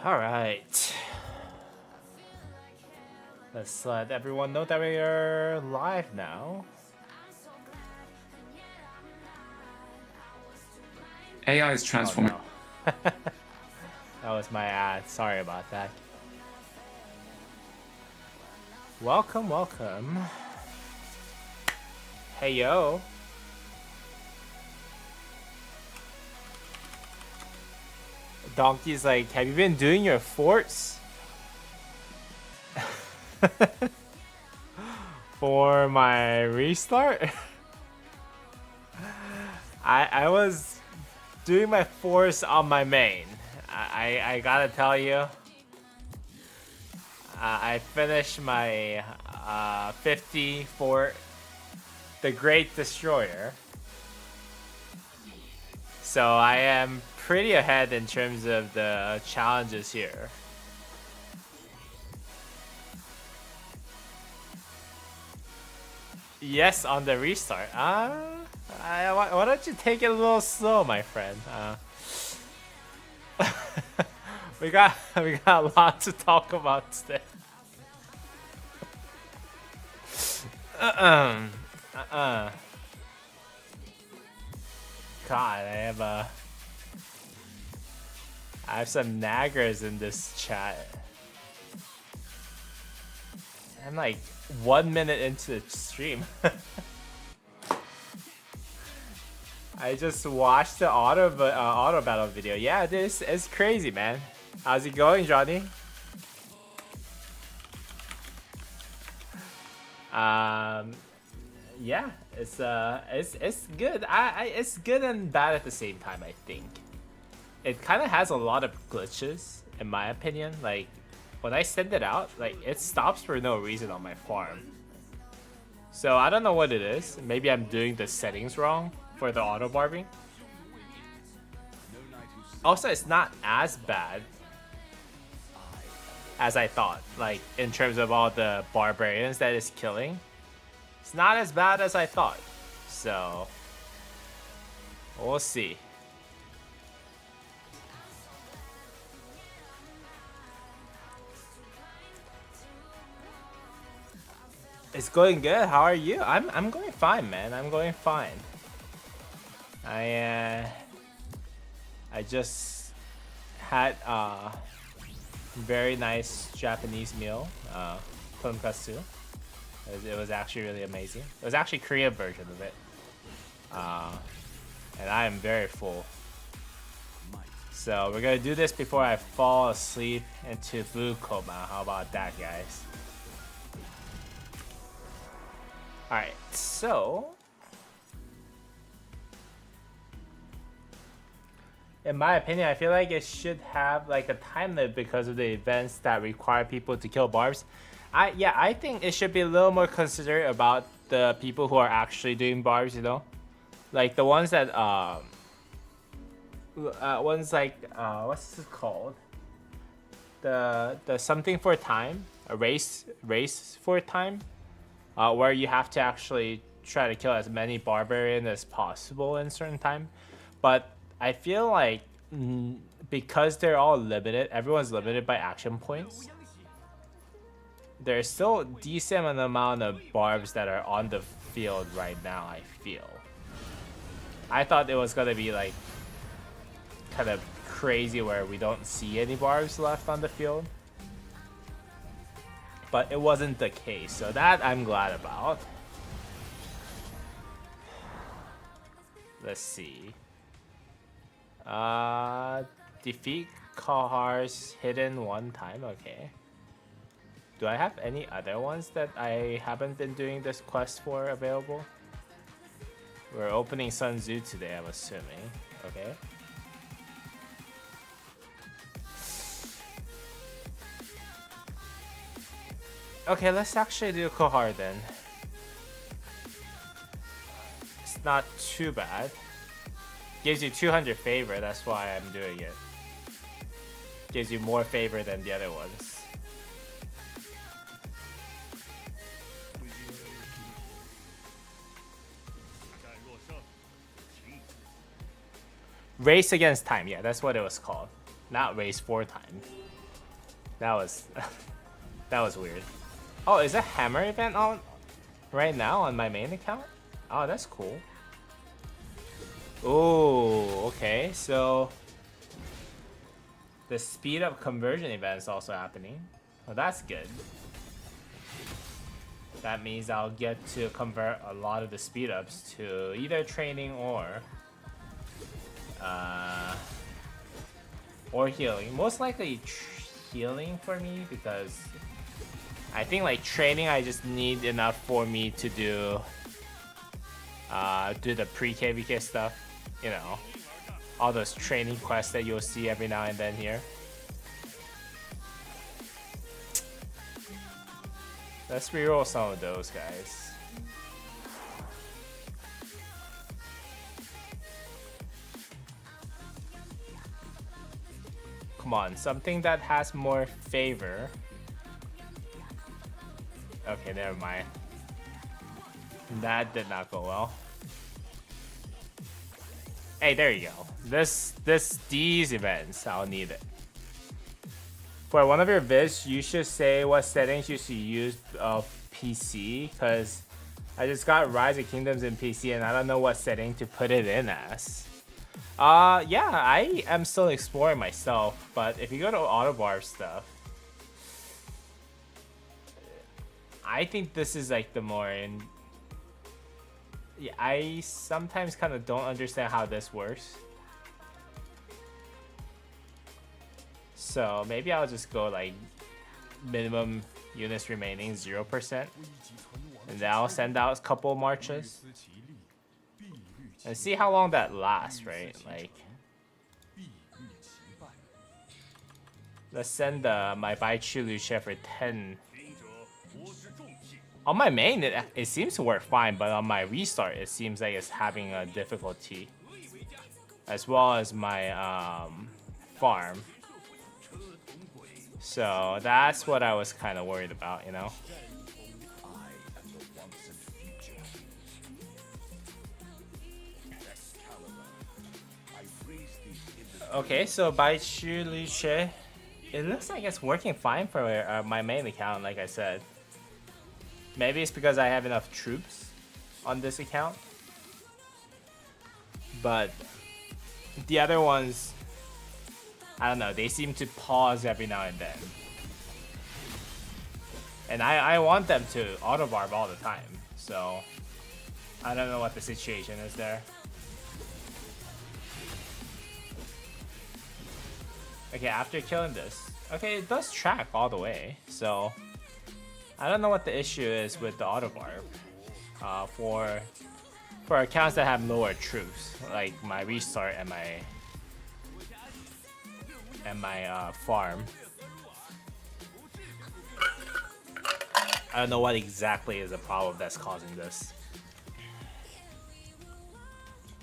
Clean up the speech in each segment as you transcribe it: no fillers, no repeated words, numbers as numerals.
Alright. Let's let everyone know that we are live now. AI is transforming. Oh, no. That was my ad. Sorry about that. Welcome, welcome. Hey, yo. Donkey's like, have you been doing your forts? For my restart? I was doing my force on my main. I gotta tell you, I finished my 50 for the Great Destroyer. So I am pretty ahead in terms of the challenges here. Yes, on the restart. Why don't you take it a little slow, my friend? we got a lot to talk about today. God, I have some naggers in this chat. I'm like 1 minute into the stream. I just watched the auto battle video. Yeah, this is crazy, man. How's it going, Johnny? Yeah, it's good. It's good and bad at the same time. I think it kind of has a lot of glitches, in my opinion. Like when I send it out, like it stops for no reason on my farm. So I don't know what it is. Maybe I'm doing the settings wrong for the auto barbing. Also, it's not as bad as I thought. Like in terms of all the barbarians that is killing, it's not as bad as I thought. So we'll see. It's going good. How are you? I'm going fine, man. I'm going fine. I just had a very nice Japanese meal, tonkatsu. It was actually really amazing. It was actually Korean version of it, and I am very full. So we're gonna do this before I fall asleep into food coma. How about that, guys? Alright, so in my opinion, I feel like it should have like a time limit because of the events that require people to kill barbs. I think it should be a little more considerate about the people who are actually doing barbs, you know? Like the ones that ones like what's it called? The something for time, a race for time. Where you have to actually try to kill as many barbarians as possible in a certain time. But I feel like because they're all limited, everyone's limited by action points. There's still a decent amount of barbs that are on the field right now, I feel. I thought it was gonna be like kind of crazy where we don't see any barbs left on the field. But it wasn't the case, so that I'm glad about. Let's see. Defeat cars hidden one time. Okay. Do I have any other ones that I haven't been doing this quest for available? We're opening Sun Tzu today, I'm assuming. Okay. Okay, let's actually do Kohar then. It's not too bad. Gives you 200 favor, that's why I'm doing it. Gives you more favor than the other ones. Race against time, yeah, that's what it was called. Not race for time. That was that was weird. Oh, is a hammer event on right now on my main account? Oh, that's cool. Oh, okay. So the speed up conversion event is also happening. Well, that's good. That means I'll get to convert a lot of the speed ups to either training or healing. Most likely healing for me, because I think like training I just need enough for me to do the pre-KvK stuff, you know, all those training quests that you'll see every now and then here. Let's reroll some of those guys. Come on, something that has more favor. Okay, never mind. That did not go well. Hey, there you go. These events, I'll need it. For one of your vids, you should say what settings you should use of PC, because I just got Rise of Kingdoms in PC and I don't know what setting to put it in as. Yeah, I am still exploring myself, but if you go to Autobar stuff, I think this is like the more in. Yeah, I sometimes kind of don't understand how this works. So maybe I'll just go like minimum units remaining 0%, and then I'll send out a couple marches and see how long that lasts, right? Like, let's send my Baichu Lucia for 10. On my main, it seems to work fine, but on my restart, it seems like it's having a difficulty, as well as my farm. So that's what I was kind of worried about, you know? Okay, so Baichu Lucia, it looks like it's working fine for my main account, like I said. Maybe it's because I have enough troops on this account. But the other ones, I don't know, they seem to pause every now and then. And I want them to auto-barb all the time, so I don't know what the situation is there. Okay, after killing this, okay, it does track all the way, so I don't know what the issue is with the auto-barb for accounts that have lower troops, like my restart and my farm. I don't know what exactly is the problem that's causing this.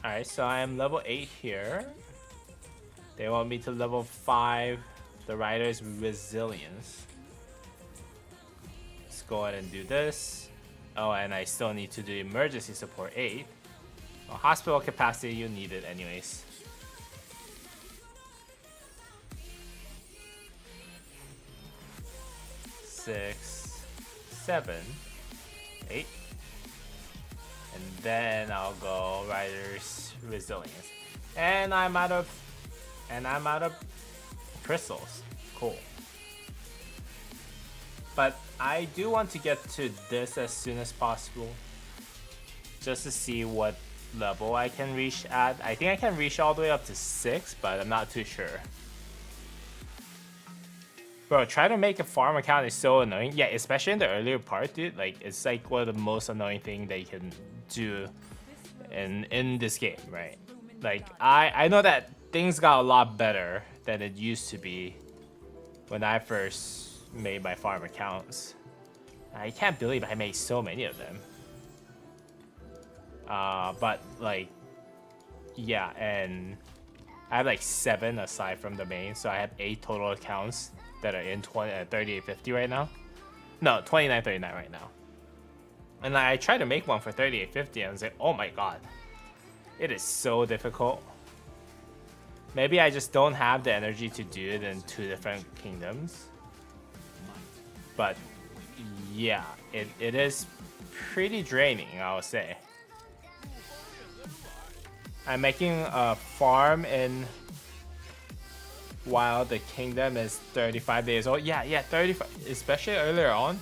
Alright, so I am level 8 here. They want me to level 5 the rider's resilience. Let's go ahead and do this. Oh, and I still need to do emergency support 8. Well, hospital capacity, you need it anyways. Six, 7, 8. And then I'll go rider's resilience. And I'm out of crystals. Cool. But I do want to get to this as soon as possible, just to see what level I can reach at. I think I can reach all the way up to 6, but I'm not too sure. Bro, trying to make a farm account is so annoying. Yeah, especially in the earlier part, dude. Like, it's like one of the most annoying things that you can do in this game, right? Like, I know that things got a lot better than it used to be when I first made my farm accounts. I can't believe I made so many of them. But like, yeah, and I have like 7 aside from the main, so I have 8 total accounts that are in 3850 right now. No, 2939 right now. And I tried to make one for 3850 and I was like, oh my god, it is so difficult. Maybe I just don't have the energy to do it in 2 different kingdoms. But yeah, it is pretty draining, I would say. I'm making a farm in while the kingdom is 35 days old. Yeah, 35, especially earlier on.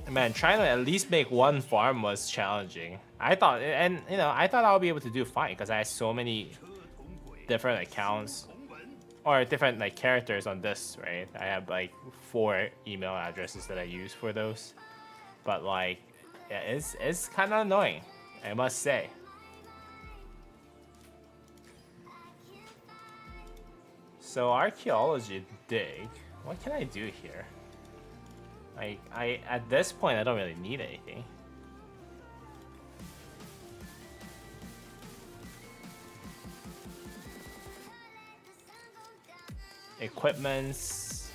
Man, trying to at least make one farm was challenging. I thought, and you know, I thought I would be able to do fine because I had so many different accounts or different like characters on this, right? I have like 4 email addresses that I use for those, but like, yeah, it's kind of annoying, I must say. So archaeology dig. What can I do here? I at this point I don't really need anything. Equipments.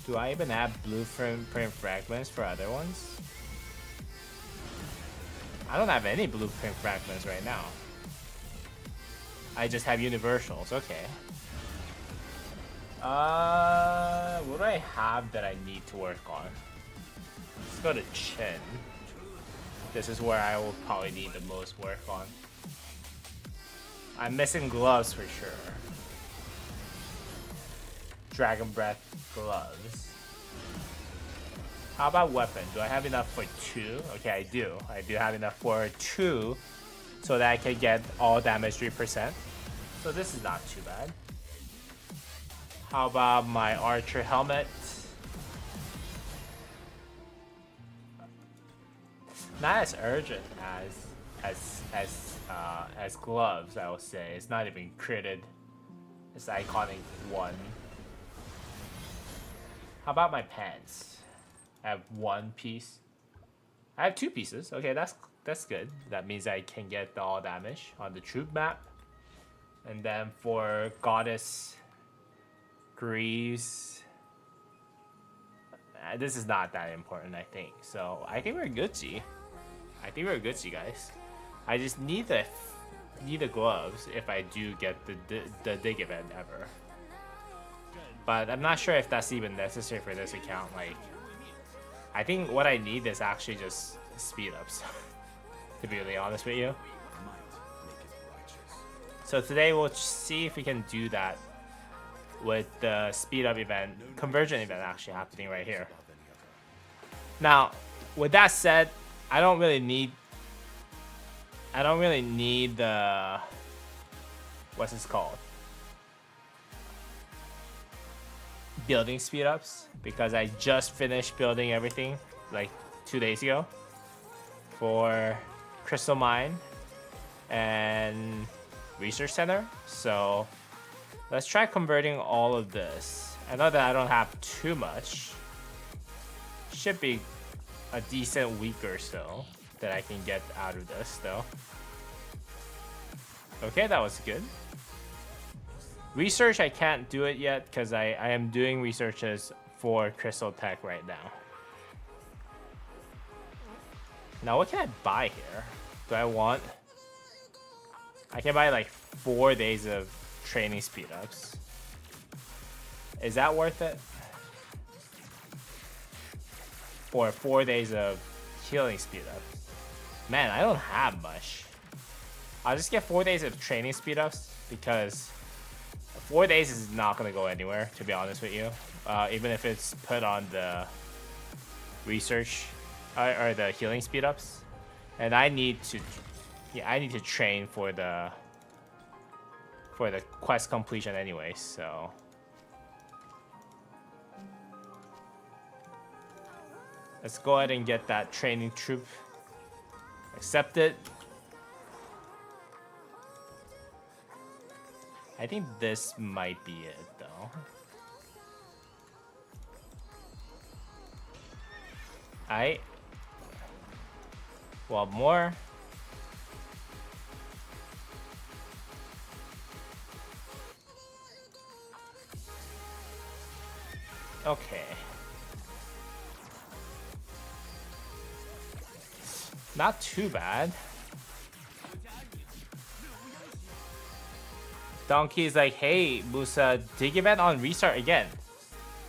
Do I even have blueprint fragments for other ones? I don't have any blueprint fragments right now. I just have universals, okay. What do I have that I need to work on? Let's go to Chin. This is where I will probably need the most work on. I'm missing gloves for sure. Dragon Breath gloves. How about weapon? Do I have enough for 2? Okay, I do. I do have enough for 2 so that I can get all damage 3%. So this is not too bad. How about my archer helmet? Not as urgent as gloves, I would say. It's not even critted. It's iconic 1. How about my pants? I have 1 piece. I have 2 pieces. Okay, that's good. That means I can get the all damage on the troop map. And then for goddess greaves, this is not that important, I think. So I think we're Gucci. I think we're Gucci, guys. I just need the gloves if I do get the dig event ever. But I'm not sure if that's even necessary for this account. Like, I think what I need is actually just speed ups, to be really honest with you. So today we'll see if we can do that with the speed up event, conversion event actually happening right here. Now, with that said, I don't really need the, what's this called? Building speed ups, because I just finished building everything like 2 days ago for Crystal Mine and Research Center. So let's try converting all of this. I know that I don't have too much. Should be a decent week or so that I can get out of this though. Okay, that was good. Research, I can't do it yet because I am doing researches for Crystal Tech right now. Now, what can I buy here? Do I want... I can buy like 4 days of training speed ups. Is that worth it? Or 4 days of healing speed ups? Man, I don't have much. I'll just get 4 days of training speed ups because 4 days is not going to go anywhere, to be honest with you. Even if it's put on the research or the healing speed ups. And I need to, I need to train for the quest completion anyway, so. Let's go ahead and get that training troop accepted. I think this might be it though. Well, more. Okay. Not too bad. Donkey is like, hey, Musa, dig event on restart again.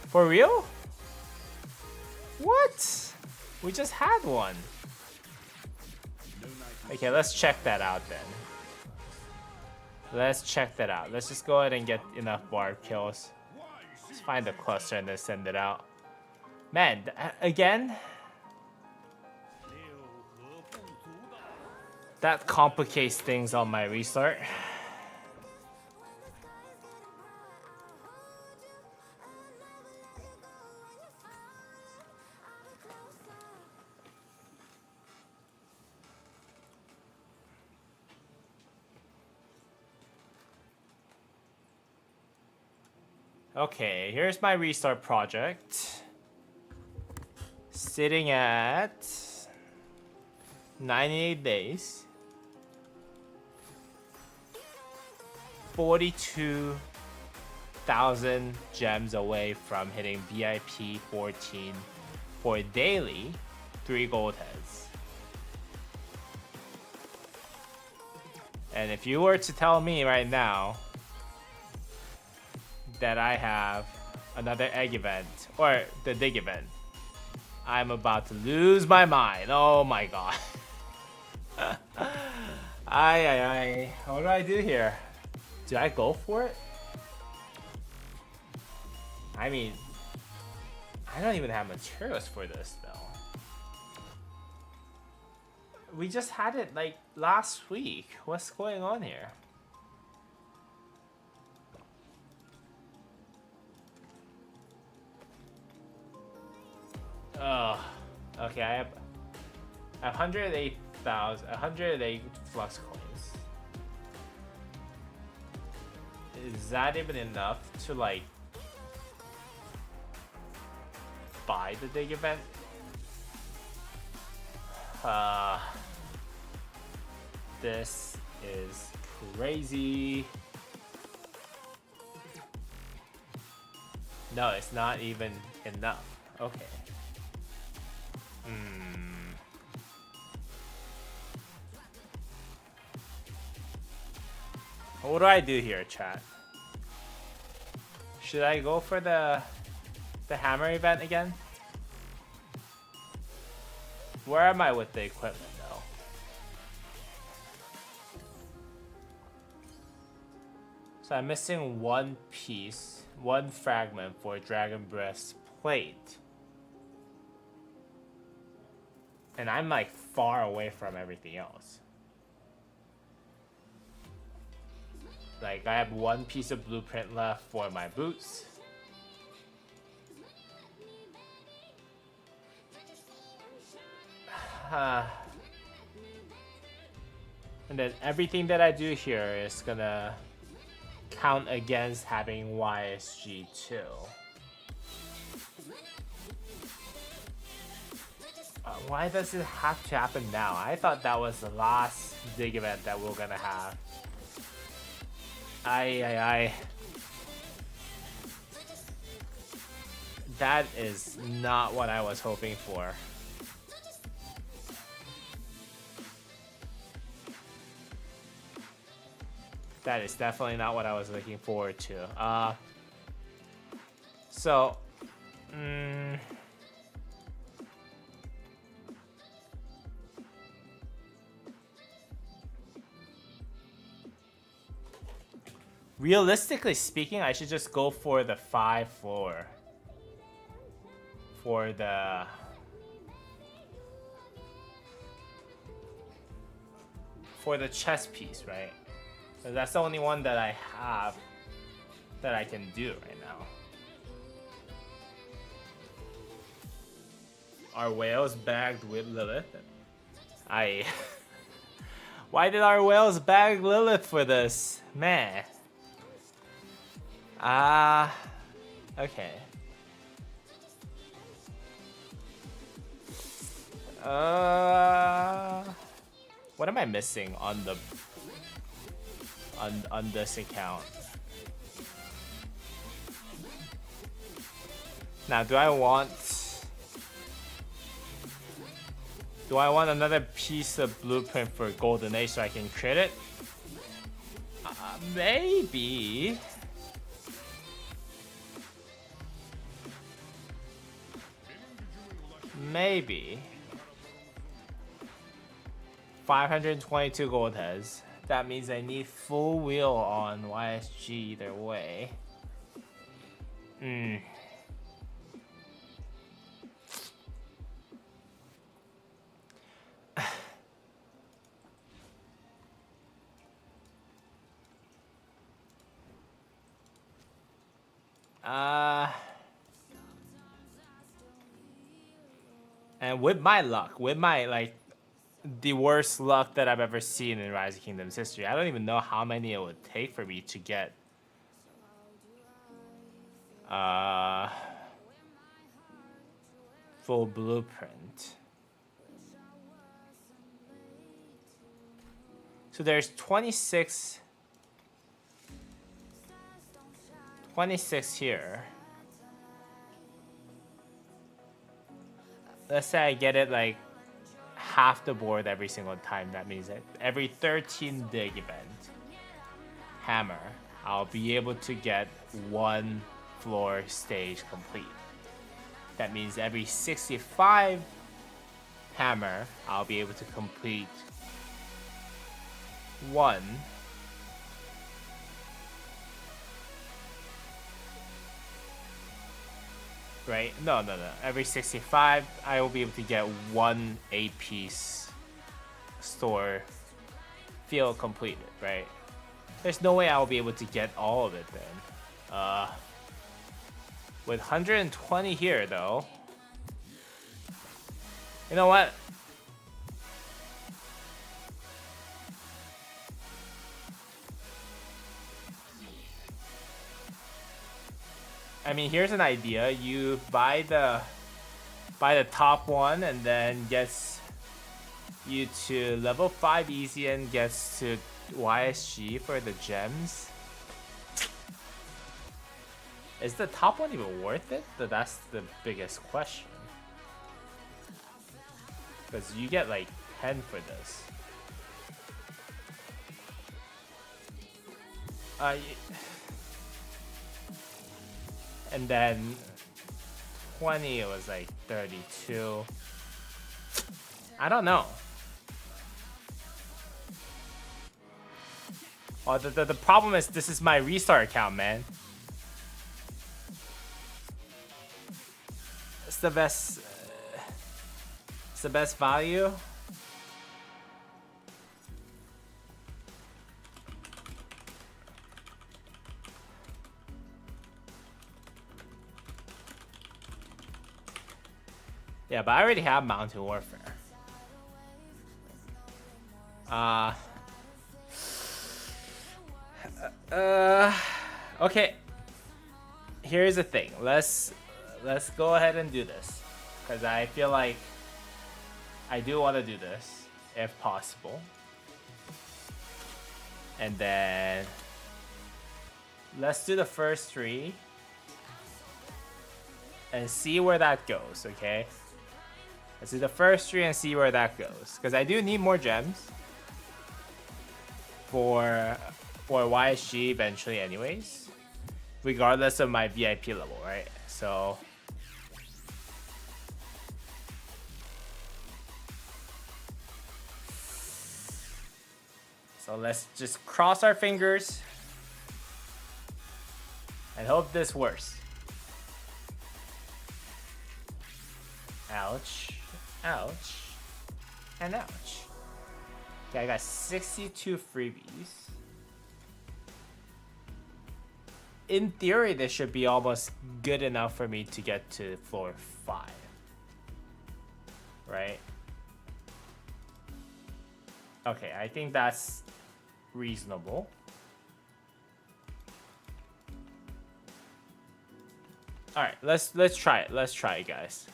For real? What? We just had one. Okay, let's check that out then. Let's check that out. Let's just go ahead and get enough bar kills. Let's find the cluster and then send it out. Man, again? That complicates things on my restart. Okay, here's my restart project. Sitting at 98 days. 42,000 gems away from hitting VIP 14 for daily 3 gold heads. And if you were to tell me right now that I have another egg event or the dig event, I'm about to lose my mind. Oh my god. What do I do here? Do I go for it? I mean, I don't even have materials for this though. We just had it like last week. What's going on here? Oh, okay. I have 108 flux coins. Is that even enough to like buy the dig event? This is crazy. No, it's not even enough. Okay. What do I do here, chat? Should I go for the hammer event again? Where am I with the equipment though? So I'm missing one piece, one fragment for Dragon Breast plate. And I'm like far away from everything else. Like I have one piece of blueprint left for my boots. And then everything that I do here is gonna count against having YSG too. Why does it have to happen now? I thought that was the last dig event that we're gonna have. That is not what I was hoping for. That is definitely not what I was looking forward to. Realistically speaking, I should just go for the 5 floor. For the chest piece, right? So that's the only one that I have that I can do right now. Are whales bagged with Lilith? Why did our whales bag Lilith for this? Man. Okay. What am I missing on the on this account? Now, do I want Do I want another piece of blueprint for Golden Age so I can crit it? Maybe. Maybe. 522 gold heads. That means I need full wheel on YSG either way. And with my luck, with my like the worst luck that I've ever seen in Rise of Kingdoms history, I don't even know how many it would take for me to get full blueprint. So there's 26 here. Let's say I get it like half the board every single time. That means that every 13 dig event hammer, I'll be able to get one floor stage complete. That means every 65 hammer, I'll be able to complete one. Right? No. Every 65, I will be able to get one 8-piece store field completed, right? There's no way I will be able to get all of it then. With 120 here, though. You know what? I mean, here's an idea. You buy the top one and then gets you to level 5 easy and gets to YSG for the gems. Is the top one even worth it? That's the biggest question. Because you get like 10 for this. And then 20 was like 32. I don't know. Oh, the problem is this is my restart account, man. It's the best. It's the best value. Yeah, but I already have Mountain Warfare. Okay. Here's the thing. Let's go ahead and do this, because I feel like I do want to do this if possible. And then let's do the first 3 and see where that goes, okay? Let's do the first 3 and see where that goes. Because I do need more gems for YSG eventually anyways. Regardless of my VIP level, right? So let's just cross our fingers and hope this works. Ouch. Ouch. And ouch. Okay, I got 62 freebies. In theory, this should be almost good enough for me to get to floor 5. Right? Okay, I think that's reasonable. Alright, let's try it. Let's try it, guys.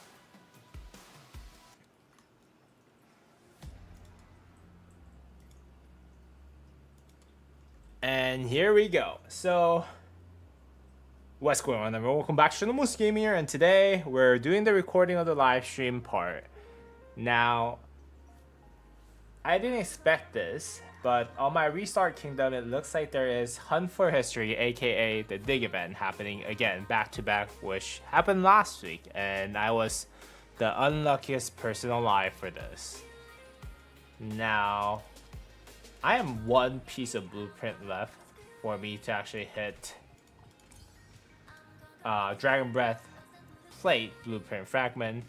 And here we go. So, what's going on, everyone? Welcome back to the Moose Gamer, and today we're doing the recording of the live stream part. Now, I didn't expect this, but on my Restart Kingdom, it looks like there is Hunt for History, aka the Dig event, happening again, back to back, which happened last week, and I was the unluckiest person alive for this. Now, I am one piece of blueprint left for me to actually hit Dragon Breath Plate Blueprint Fragment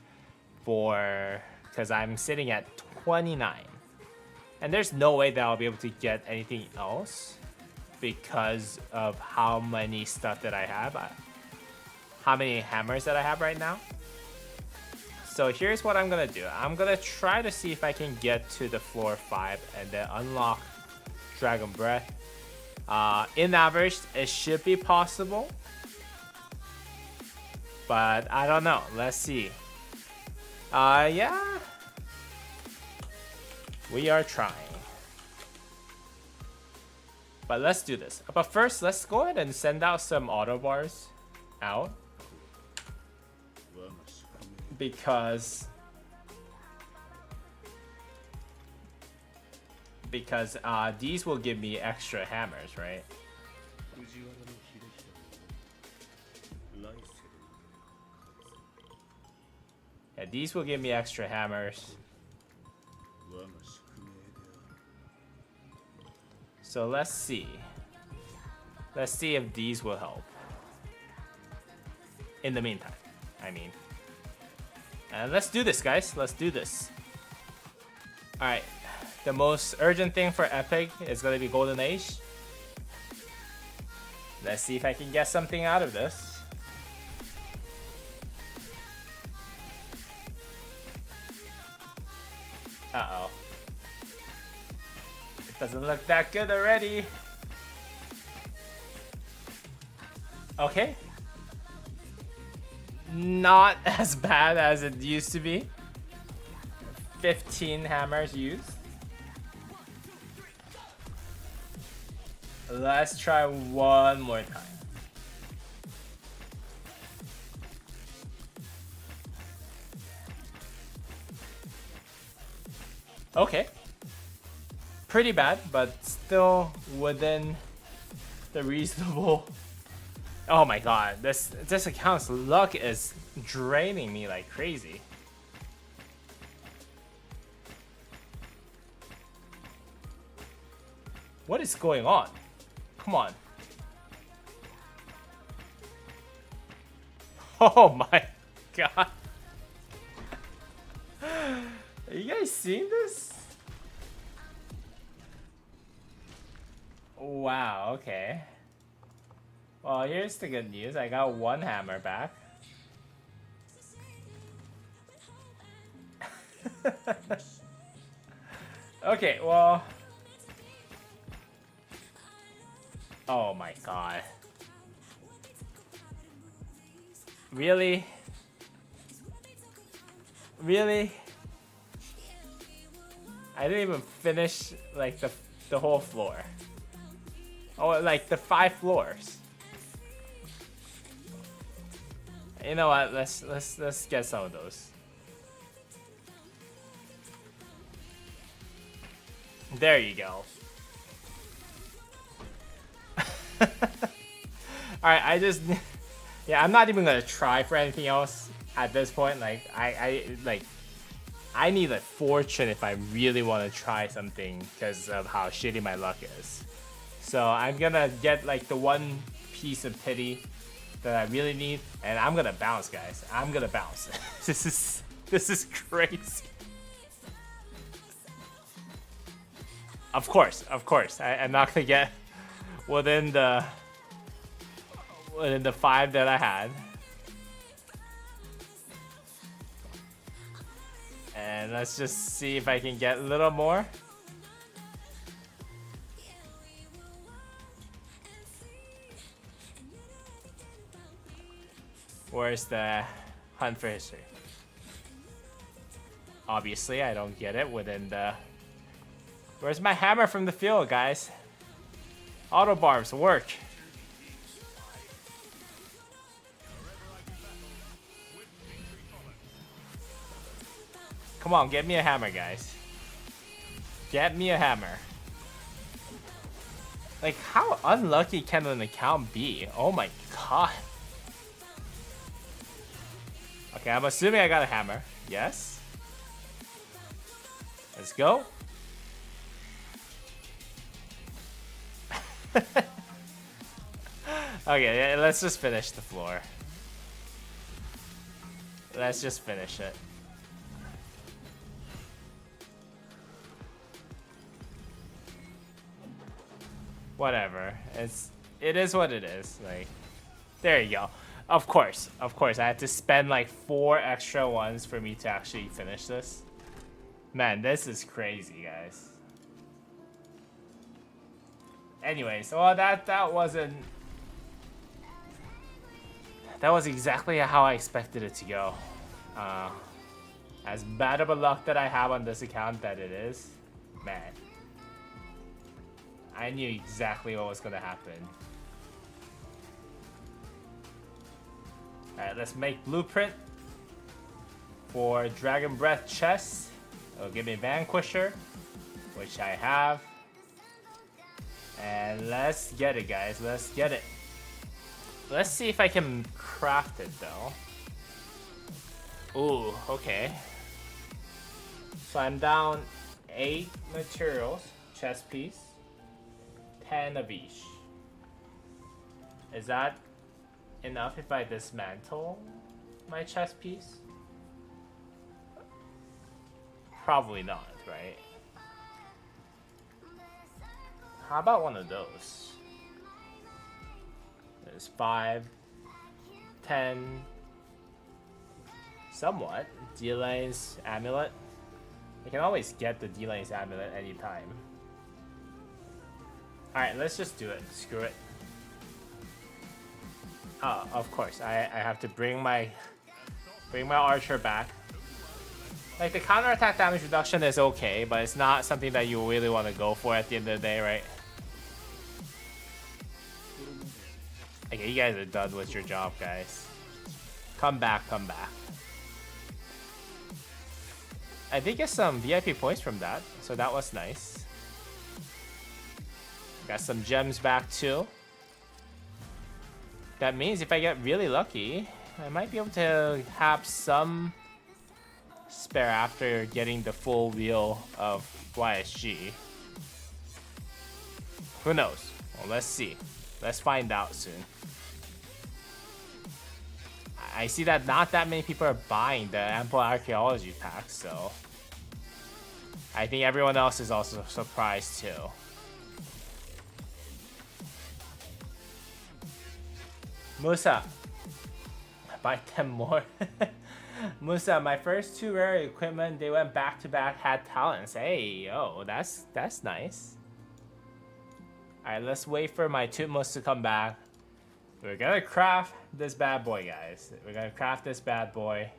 because I'm sitting at 29. And there's no way that I'll be able to get anything else because of how many stuff that I have. How many hammers that I have right now. So here's what I'm gonna do. I'm gonna try to see if I can get to the floor 5 and then unlock Dragon Breath. In average, it should be possible. But I don't know. Let's see. Yeah. We are trying. But let's do this. But first, let's go ahead and send out some auto bars out. Because these will give me extra hammers, right? Yeah, these will give me extra hammers. So let's see. Let's see if these will help. In the meantime, I mean. And let's do this, guys. Let's do this. Alright. The most urgent thing for Epic is going to be Golden Age. Let's see if I can get something out of this. Uh-oh. It doesn't look that good already. Okay. Not as bad as it used to be. 15 hammers used. Let's try one more time. Okay. Pretty bad, but still within the reasonable. Oh my god, this account's luck is draining me like crazy. What is going on? Come on. Oh my god. Are you guys seeing this? Wow, okay. Well, here's the good news. I got one hammer back. Okay, well. Oh my god. Really? Really? I didn't even finish like the whole floor. Oh, like the 5 floors. You know what? Let's get some of those. There you go. Alright, yeah, I'm not even gonna try for anything else at this point. Like I need a fortune if I really want to try something because of how shitty my luck is. So I'm gonna get like the one piece of pity that I really need, and I'm gonna bounce, guys. I'm gonna bounce. This is crazy. Of course. I'm not gonna get within the 5 that I had. And let's just see if I can get a little more. Where's the Hunt for History? Obviously, I don't get it within the... Where's my hammer from the field, guys? Auto barbs work. Come on, get me a hammer, guys. Get me a hammer. Like, how unlucky can an account be? Oh my god. Okay, I'm assuming I got a hammer. Yes. Let's go. Okay, let's just finish the floor. Let's just finish it. Whatever. It is what it is. Like, there you go. Of course, I had to spend like 4 extra ones for me to actually finish this. Man, this is crazy, guys. Anyways, well, that wasn't. That was exactly how I expected it to go. As bad of a luck that I have on this account that it is, man. I knew exactly what was gonna happen. Alright, let's make blueprint for Dragon Breath chest. It'll give me Vanquisher, which I have. And let's get it, guys. Let's get it. Let's see if I can craft it, though. Ooh, okay. So I'm down 8 materials, chest piece, 10 of each. Is that enough if I dismantle my chest piece? Probably not, right? How about one of those? There's 5, 10, somewhat. D-Lane's amulet. I can always get the D-Lane's amulet anytime. Alright, let's just do it. Screw it. Oh, of course. I have to bring my archer back. Like, the counterattack damage reduction is okay, but it's not something that you really want to go for at the end of the day, right? Okay, you guys are done with your job, guys. Come back, come back. I did get some VIP points from that, so that was nice. Got some gems back too. That means if I get really lucky, I might be able to have some spare after getting the full wheel of YSG. Who knows? Well, let's see. Let's find out soon. I see that not that many people are buying the Ample Archaeology pack, so I think everyone else is also surprised too. Musa, buy 10 more. Musa, my first 2 rare equipment, they went back to back, had talents. Hey, yo, that's nice. Alright, let's wait for my Tutmos to come back. We're gonna craft this bad boy, guys. We're gonna craft this bad boy.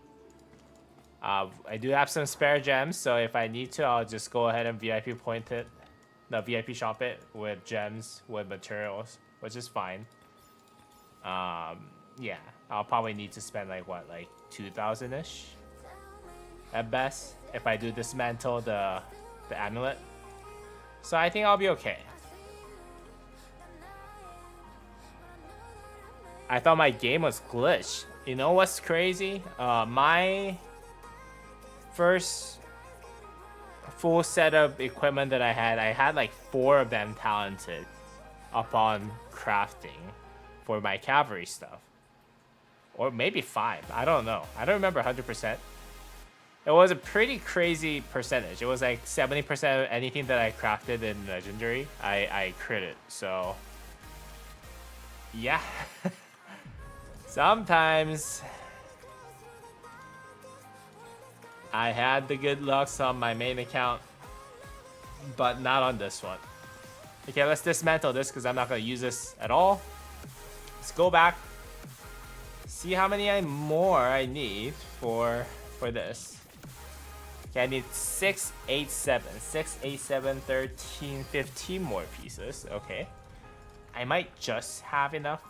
I do have some spare gems, so if I need to, I'll just go ahead and VIP point it. No, VIP shop it with gems, with materials, which is fine. Yeah, I'll probably need to spend like 2,000-ish at best if I do dismantle the amulet. So I think I'll be okay. I thought my game was glitched. You know what's crazy? My first full set of equipment that I had like 4 of them talented upon crafting for my cavalry stuff. Or maybe 5. I don't know. I don't remember 100%. It was a pretty crazy percentage. It was like 70% of anything that I crafted in Legendary, I critted. So, yeah. Sometimes I had the good lucks on my main account, but not on this one. Okay, let's dismantle this because I'm not going to use this at all. Let's go back. See how many more I need for this. Okay, I need 6, 8, 7. 6, 8, 7, 13, 15 more pieces. Okay. I might just have enough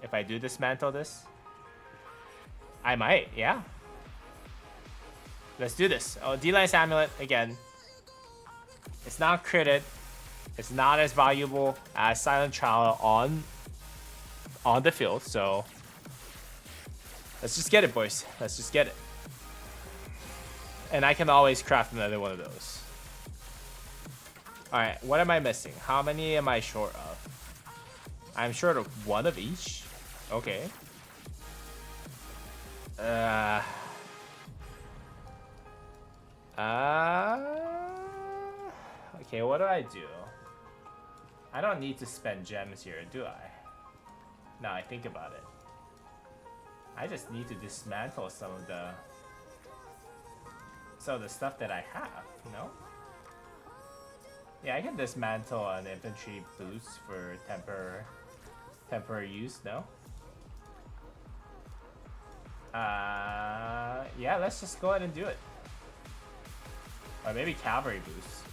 if I do dismantle this. I might, yeah. Let's do this. Oh, D-Line's amulet again. It's not critted. It's not as valuable as Silent Child on the field. So let's just get it, boys. Let's just get it. And I can always craft another one of those. Alright, what am I missing? How many am I short of? I'm short of one of each. Okay. Okay, what do I do? I don't need to spend gems here, do I? Now I think about it. I just need to dismantle some of the stuff that I have, you know? Yeah, I can dismantle an infantry boost for temporary use, no? Yeah, let's just go ahead and do it. Or maybe cavalry boost.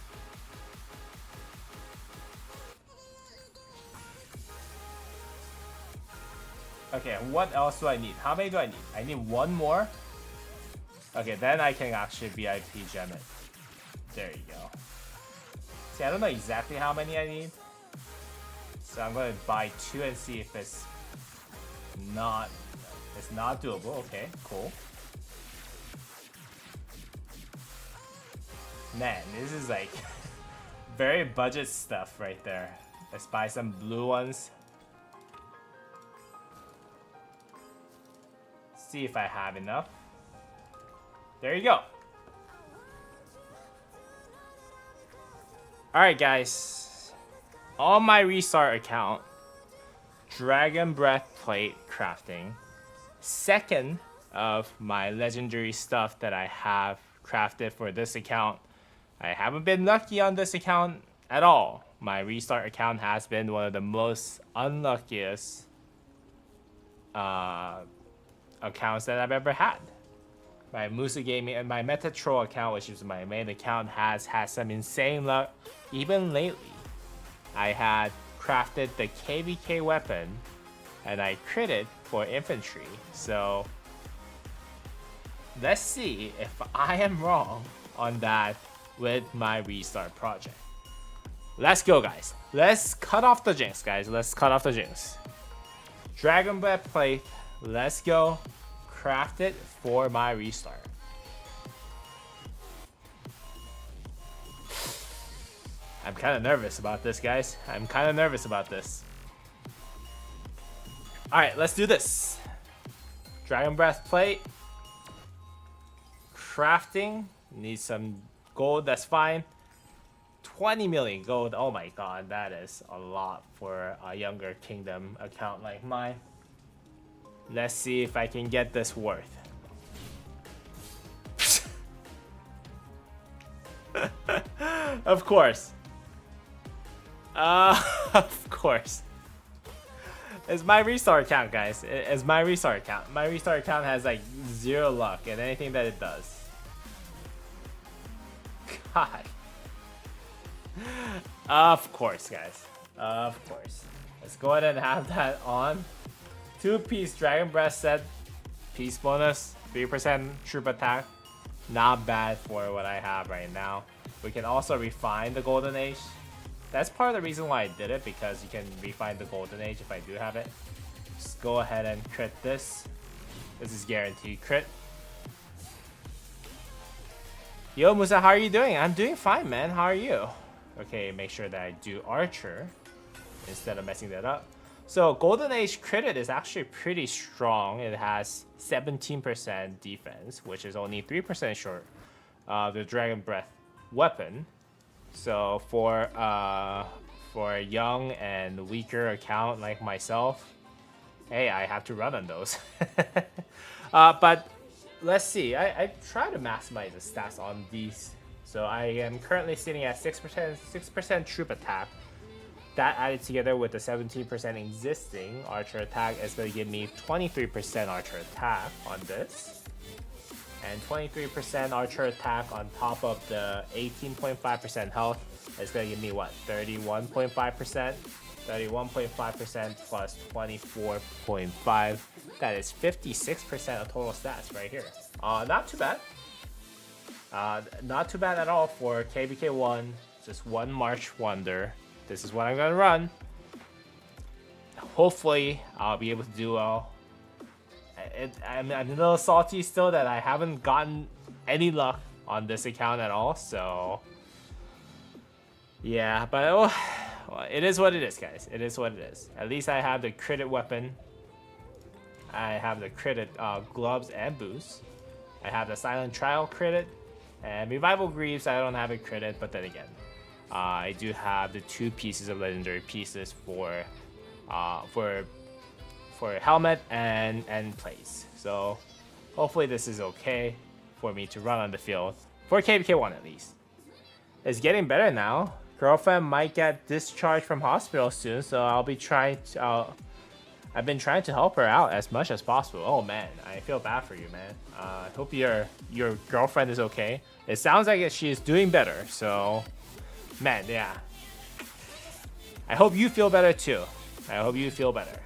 Okay, what else do I need? How many do I need? I need one more. Okay, then I can actually VIP gem it. There you go. See, I don't know exactly how many I need. So I'm gonna buy 2 and see if it's not doable. Okay, cool. Man, this is like very budget stuff right there. Let's buy some blue ones. See if I have enough. There you go. Alright guys, on my restart account, Dragon Breath Plate crafting, second of my legendary stuff that I have crafted for this account. I haven't been lucky on this account at all. My restart account has been one of the most unluckiest accounts that I've ever had. My Musa Gaming and my Metatron account, which is my main account, has had some insane luck. Even lately, I had crafted the KvK weapon and I critted for infantry. So let's see if I am wrong on that with my restart project. Let's go, guys. Let's cut off the jinx, guys. Let's cut off the jinx. Dragon Breath Plate. Let's go. Craft it for my restart. I'm kind of nervous about this, guys. I'm kind of nervous about this. Alright, let's do this. Dragon Breath Plate. Crafting. Need some gold, that's fine. 20 million gold. Oh my god, that is a lot for a younger kingdom account like mine. Let's see if I can get this worth. Of course. Of course. It's my restart account, guys. It's my restart account. My restart account has like 0 luck in anything that it does. God. Of course, guys. Of course. Let's go ahead and have that on. 2-piece Dragon Breath set. Piece bonus. 3% troop attack. Not bad for what I have right now. We can also refine the Golden Age. That's part of the reason why I did it, because you can refine the Golden Age if I do have it. Just go ahead and crit this. This is guaranteed crit. Yo, Musa, how are you doing? I'm doing fine, man. How are you? Okay, make sure that I do Archer instead of messing that up. So Golden Age critted is actually pretty strong. It has 17% defense, which is only 3% short of the Dragon Breath weapon. So for a young and weaker account like myself, hey, I have to run on those. But let's see. I try to maximize the stats on these. So I am currently sitting at 6% troop attack. That added together with the 17% existing archer attack is going to give me 23% archer attack on this. And 23% archer attack on top of the 18.5% health is going to give me what? 31.5%? 31.5% plus 24.5. That is 56% of total stats right here. Not too bad. Not too bad at all for KvK1. It's Just one March Wonder. This is what I'm gonna run. Hopefully, I'll be able to do well. I'm a little salty still that I haven't gotten any luck on this account at all. So, yeah, but well, it is what it is, guys. It is what it is. At least I have the critted weapon. I have the critted gloves and boots. I have the silent trial critted. And revival greaves, I don't have it critted, but then again, I do have the 2 pieces of legendary pieces for helmet and plays. So hopefully this is okay for me to run on the field for KvK1 at least. It's getting better now. Girlfriend might get discharged from hospital soon, so I'll be trying to. I've been trying to help her out as much as possible. Oh man, I feel bad for you, man. I hope your girlfriend is okay. It sounds like she is doing better. So, man, yeah. I hope you feel better too. I hope you feel better.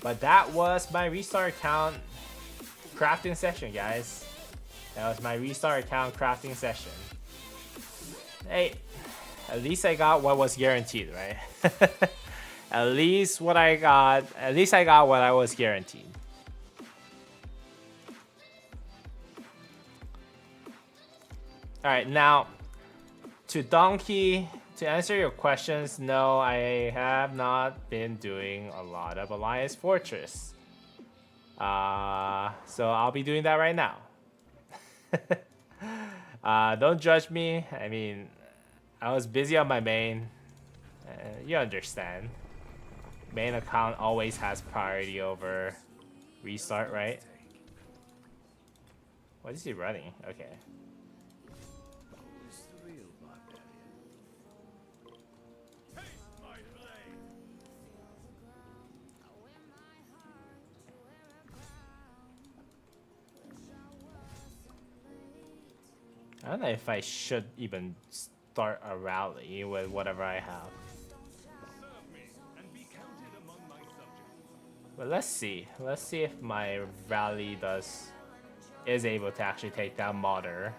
But that was my restart account crafting session, guys. That was my restart account crafting session. Hey, at least I got what was guaranteed, right? At least I got what I was guaranteed. All right, now to Donkey, to answer your questions, no, I have not been doing a lot of Alliance Fortress. So I'll be doing that right now. Don't judge me. I mean, I was busy on my main. You understand. Main account always has priority over restart, right? What is he running? Okay. I don't know if I should even start a rally with whatever I have. But let's see. Let's see if my rally is able to actually take down modern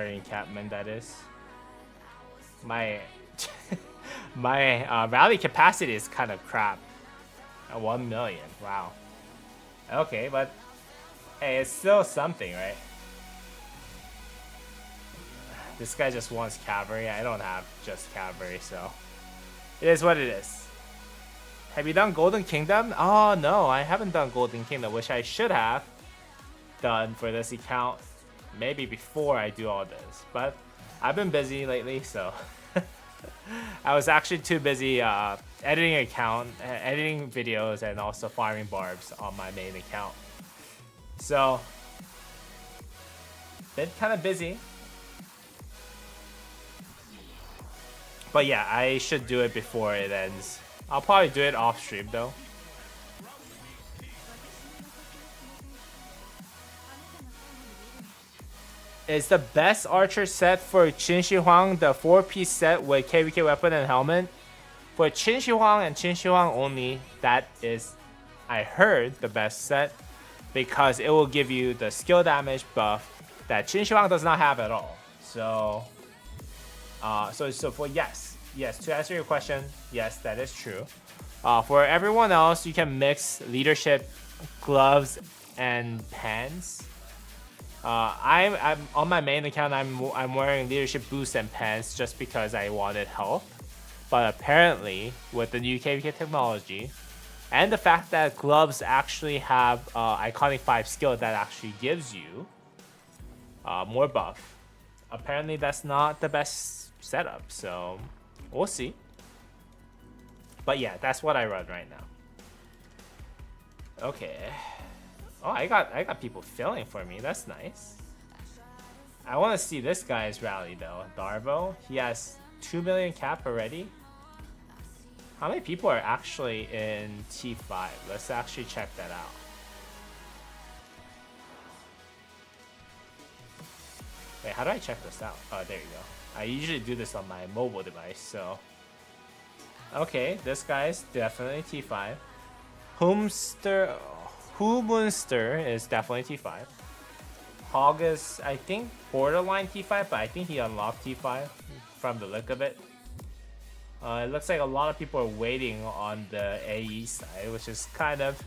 encampment. That is. My my rally capacity is kind of crap. At 1 million. Wow. Okay, but hey, it's still something, right? This guy just wants cavalry. I don't have just cavalry, so it is what it is. Have you done Golden Kingdom? Oh no, I haven't done Golden Kingdom, which I should have done for this account maybe before I do all this. But I've been busy lately, so I was actually too busy editing videos and also farming barbs on my main account. So been kind of busy. But yeah, I should do it before it ends. I'll probably do it off stream though. Is the best archer set for Qin Shi Huang the 4-piece set with KvK weapon and helmet? For Qin Shi Huang and Qin Shi Huang only, that is, I heard, the best set because it will give you the skill damage buff that Qin Shi Huang does not have at all. So for yes, to answer your question, yes, that is true. For everyone else, you can mix leadership, gloves, and pants. I'm on my main account. I'm wearing leadership boots and pants just because I wanted health. But apparently, with the new KvK technology, and the fact that gloves actually have iconic 5 skill that actually gives you more buff. Apparently, that's not the best setup. So we'll see. But yeah, that's what I run right now. Okay. Oh, I got people filling for me. That's nice. I want to see this guy's rally though. Darvo. He has 2 million cap already. How many people are actually in T5? Let's actually check that out. Wait, how do I check this out? Oh, there you go. I usually do this on my mobile device, so. Okay, this guy's definitely T5. Hoomster is definitely T5. Hog is, I think, borderline T5, but I think he unlocked T5 from the look of it. It looks like a lot of people are waiting on the AE side, which is kind of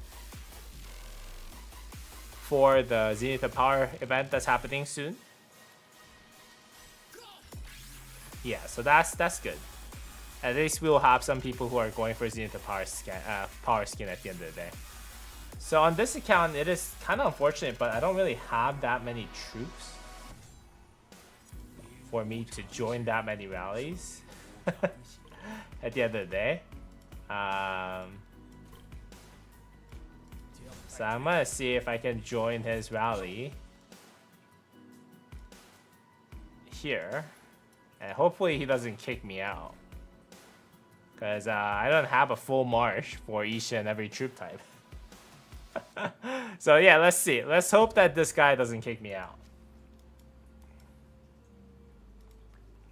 for the Zenith of Power event that's happening soon. Yeah, so that's good. At least we'll have some people who are going for Zenith of Power skin at the end of the day. So on this account, it is kind of unfortunate, but I don't really have that many troops for me to join that many rallies at the end of the day. So I'm gonna see if I can join his rally here, and hopefully he doesn't kick me out, because I don't have a full march for each and every troop type. So yeah, let's see. Let's hope that this guy doesn't kick me out.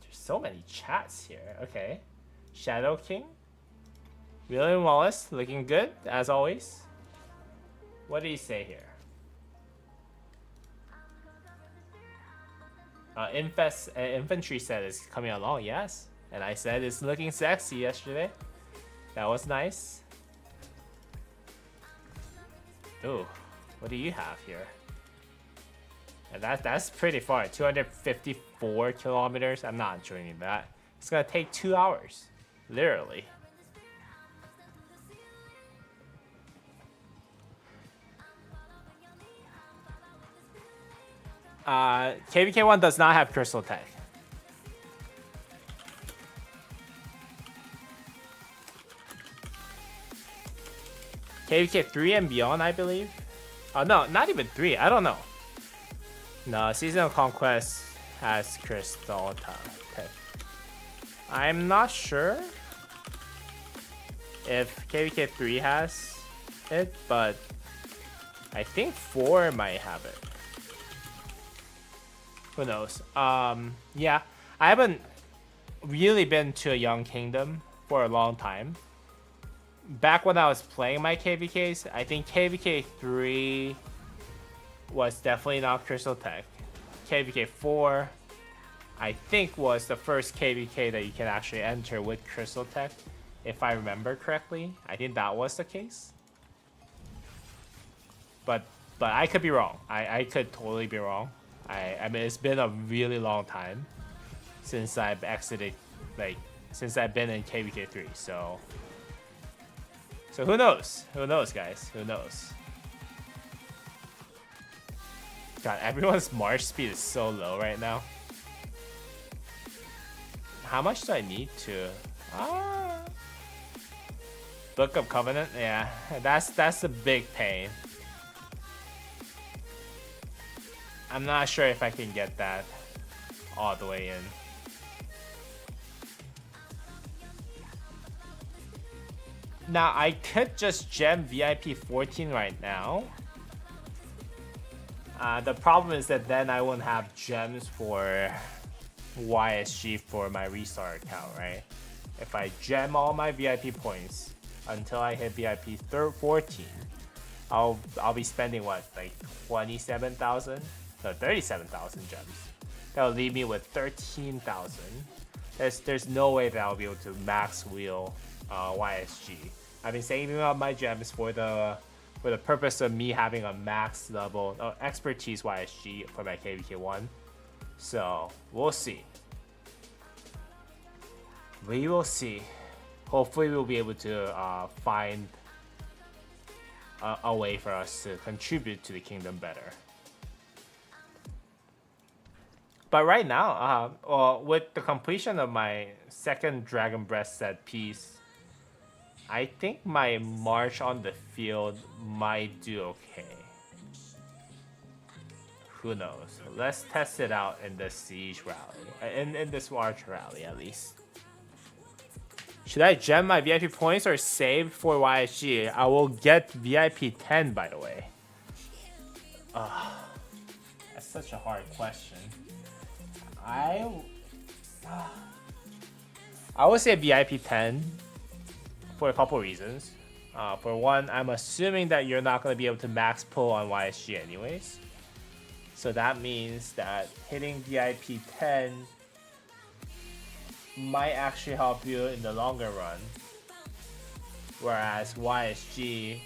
There's so many chats here. Okay. Shadow King. William Wallace looking good as always. What did he say here? Infantry set is coming along, yes. And I said it's looking sexy yesterday. That was nice. Ooh, what do you have here? And that's pretty far. 254 kilometers. I'm not joining that. It's gonna take 2 hours, literally. KvK 1 does not have Crystal Tech. KvK 3 and beyond, I believe. Oh no, not even 3. I don't know. No, Season of Conquest has Crystal Tech. I'm not sure if KvK 3 has it, but I think 4 might have it. Who knows? Yeah, I haven't really been to a Young Kingdom for a long time. Back when I was playing my KvKs, I think KvK 3 was definitely not Crystal Tech. KvK 4, I think, was the first KvK that you can actually enter with Crystal Tech, if I remember correctly. I think that was the case. But I could be wrong. I could totally be wrong. I mean, it's been a really long time since I've exited, since I've been in KvK 3, so who knows? Who knows, guys? Who knows? God, everyone's march speed is so low right now. How much do I need to? Book of Covenant? Yeah, that's a big pain. I'm not sure if I can get that all the way in. Now, I could just gem VIP 14 right now. The problem is that then I won't have gems for YSG for my restart account, right? If I gem all my VIP points until I hit VIP 14, I'll be spending what, like 27,000? No, 37,000 gems. That'll leave me with 13,000. There's no way that I'll be able to max wheel YSG. I've been saving up my gems for the purpose of me having a max level expertise YSG for my KvK 1. So we'll see. We will see. Hopefully we'll be able to find a way for us to contribute to the kingdom better. But right now, with the completion of my second Dragon Breast set piece, I think my march on the field might do okay. Who knows? Let's test it out in this siege rally, in this march rally at least. Should I gem my VIP points or save for YSG? I will get VIP 10, by the way. That's such a hard question. I would say VIP 10 for a couple reasons. For one, I'm assuming that you're not going to be able to max pull on YSG anyways. So that means that hitting VIP 10 might actually help you in the longer run. Whereas YSG,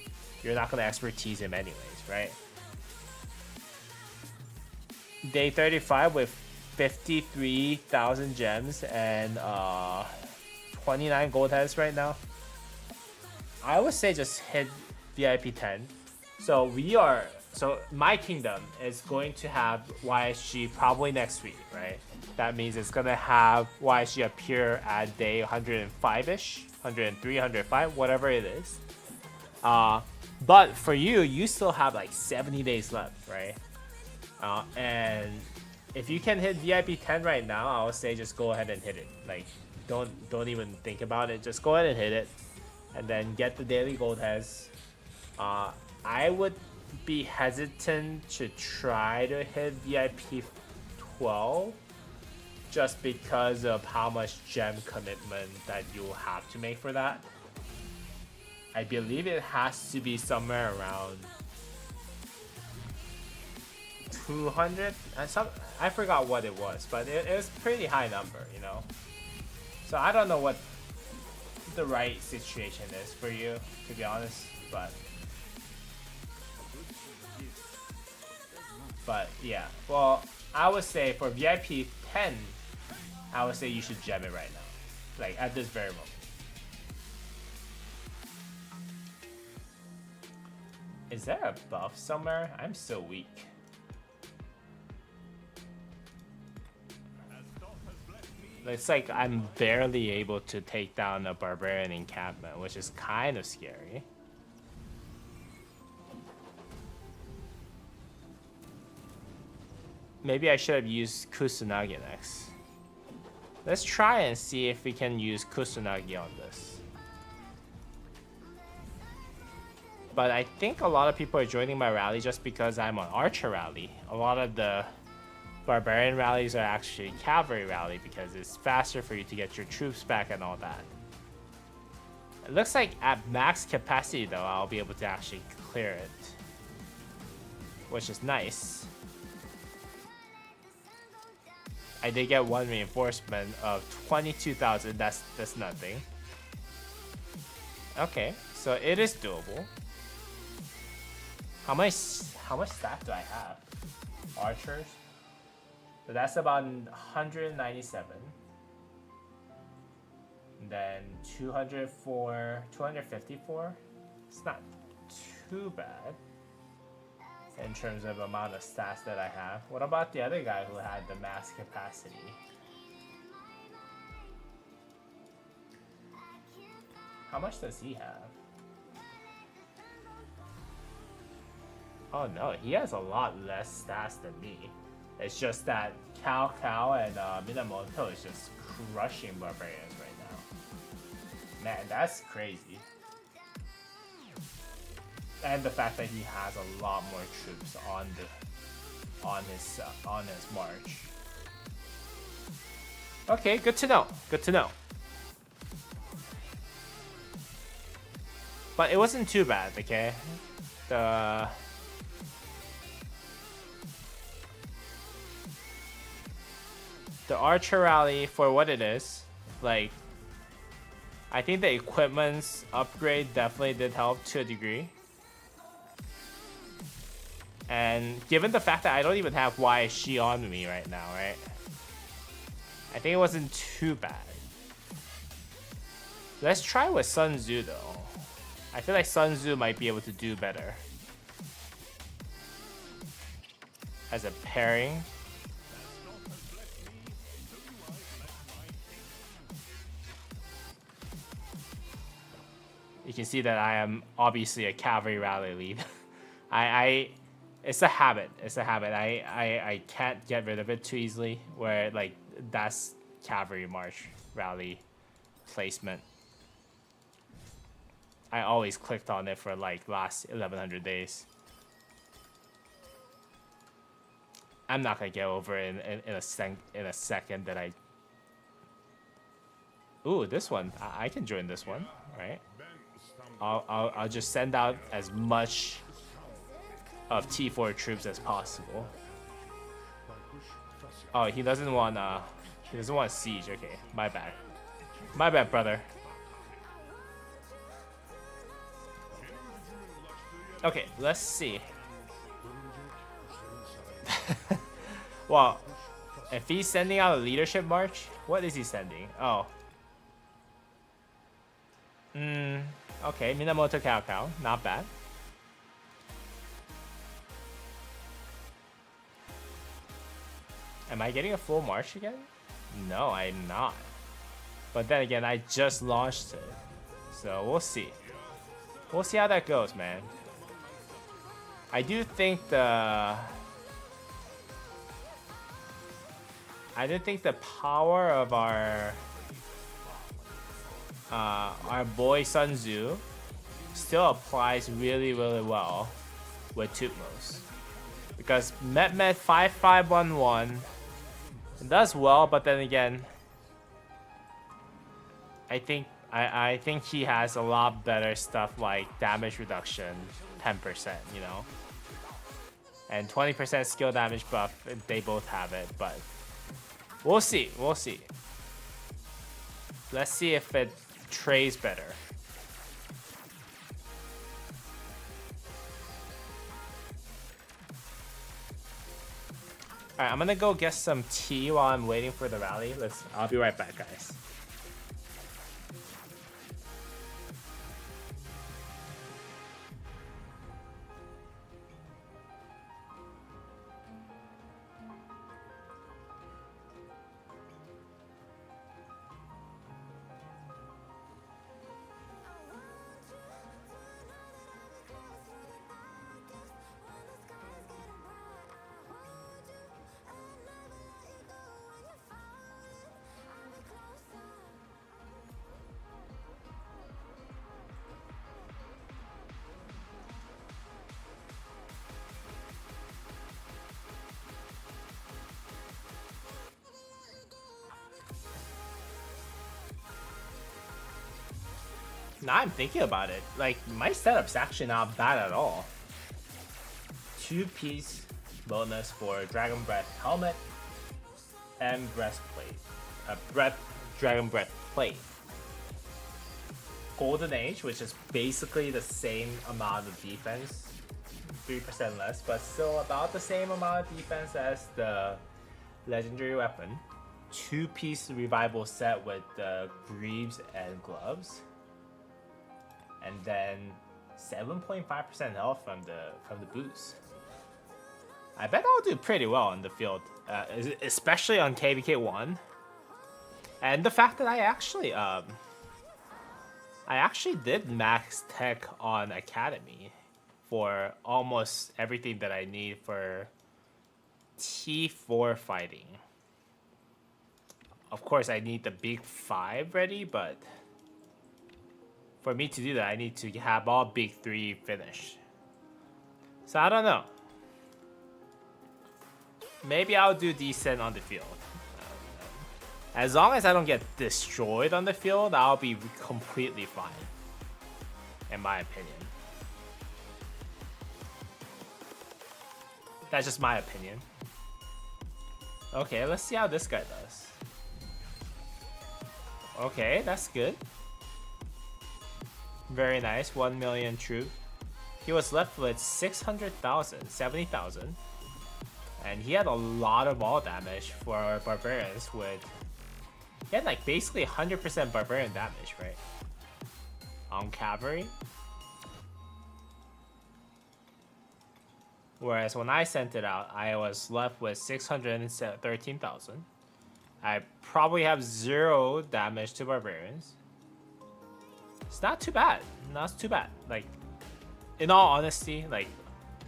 you're not going to expertise him anyways, right? Day 35 with 53,000 gems and 29 gold heads right now. I would say just hit VIP 10. So my kingdom is going to have YSG probably next week, right? That means it's gonna have YSG appear at day 105-ish, 103, 105, whatever it is. But for you still have like 70 days left, right? And if you can hit VIP 10 right now, I would say just go ahead and hit it. Like, don't even think about it. Just go ahead and hit it, and then get the daily gold heads. I would be hesitant to try to hit VIP 12 just because of how much gem commitment that you'll have to make for that. I believe it has to be somewhere around 200 and some. I forgot what it was, but it was a pretty high number, you know. So I don't know what the right situation is for you, to be honest, but yeah. Well, I would say for VIP 10, I would say you should gem it right now, like at this very moment. Is there a buff somewhere? I'm so weak. It's like I'm barely able to take down a barbarian encampment, which is kind of scary. Maybe I should have used Kusanagi next. Let's try and see if we can use Kusanagi on this. But I think a lot of people are joining my rally just because I'm on Archer rally. A lot of the Barbarian rallies are actually Cavalry rally because it's faster for you to get your troops back and all that. It looks like at max capacity though, I'll be able to actually clear it, which is nice. I did get one reinforcement of 22,000. That's nothing. Okay, so it is doable. How much staff do I have? Archers. So that's about 197. And then 254. It's not too bad in terms of amount of stats that I have. What about the other guy who had the max capacity? How much does he have? Oh no, he has a lot less stats than me. It's just that KvK and Minamoto is just crushing barbarians right now. Man, that's crazy. And the fact that he has a lot more troops on his march. Okay, good to know. Good to know. But it wasn't too bad, okay? The Archer rally, for what it is, like, I think the equipment's upgrade definitely did help to a degree. And given the fact that I don't even have YSG on me right now, right? I think it wasn't too bad. Let's try with Sun Tzu though. I feel like Sun Tzu might be able to do better as a pairing. You can see that I am obviously a cavalry rally lead. It's a habit. It's a habit. I can't get rid of it too easily. Where like that's cavalry march rally placement. I always clicked on it for like last 1100 days. I'm not gonna get over it in a second that I. Ooh, this one. I can join this one, right? I'll just send out as much of T4 troops as possible. Oh, he doesn't want siege. Okay, my bad. My bad, brother. Okay, let's see. Well, if he's sending out a leadership march, what is he sending? Oh. Okay, Minamoto KvK, not bad. Am I getting a full march again? No, I'm not. But then again, I just launched it. So we'll see. We'll see how that goes, man. I do think the power of our boy Sun Tzu still applies really, really well with Tutmos. Because Met 5511 does well, but then again, I think he has a lot better stuff like damage reduction, 10%, you know, and 20% skill damage buff. They both have it, but we'll see. We'll see. Let's see if it trays better. Alright, I'm gonna go get some tea while I'm waiting for the rally. I'll be right back, guys. Now I'm thinking about it. Like, my setup's actually not bad at all. 2-piece bonus for Dragon Breath helmet and breastplate. Dragon Breath plate. Golden Age, which is basically the same amount of defense, 3% less, but still about the same amount of defense as the legendary weapon. 2-piece revival set with the greaves and gloves. And then 7.5% health from the boost. I bet I'll do pretty well in the field, especially on KvK 1. And the fact that I actually did max tech on Academy for almost everything that I need for T4 fighting. Of course, I need the big 5 ready, but for me to do that, I need to have all big 3 finished. So I don't know. Maybe I'll do decent on the field. As long as I don't get destroyed on the field, I'll be completely fine. In my opinion. That's just my opinion. Okay, let's see how this guy does. Okay, that's good. Very nice, 1 million troop. He was left with 600,000, 70,000. And he had a lot of ball damage for barbarians with... He had like basically 100% barbarian damage, right? On cavalry. Whereas when I sent it out, I was left with 613,000. I probably have 0 damage to barbarians. It's not too bad. Not too bad. Like, in all honesty, like,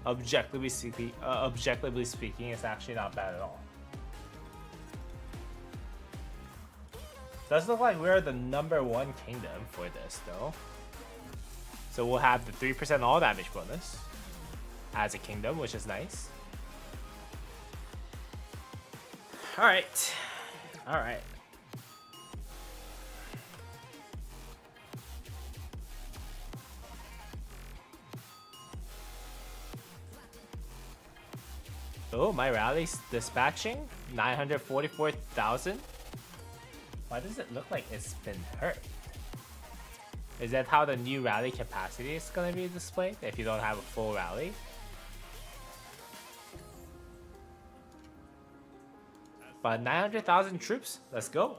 objectively speaking, it's actually not bad at all. Does look like we're the #1 kingdom for this, though. So we'll have the 3% all damage bonus as a kingdom, which is nice. All right. All right. Oh, my rally's dispatching. 944,000. Why does it look like it's been hurt? Is that how the new rally capacity is gonna be displayed if you don't have a full rally? But 900,000 troops, let's go.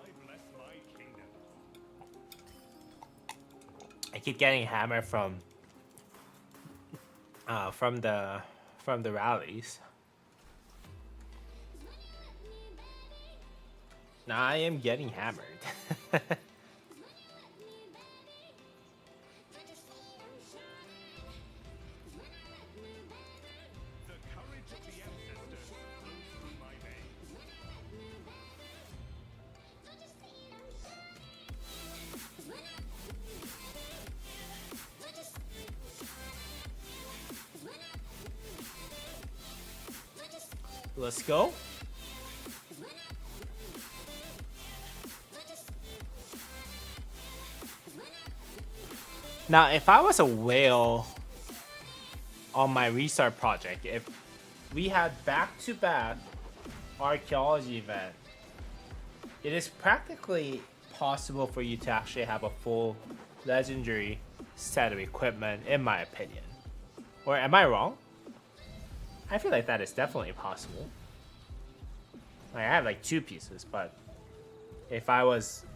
I keep getting hammered from the rallies. Now I am getting hammered. Let's go. Now, if I was a whale on my restart project, if we had back-to-back archaeology event, it is practically possible for you to actually have a full legendary set of equipment, in my opinion. Or am I wrong? I feel like that is definitely possible. Like, I have like 2 pieces, but if I was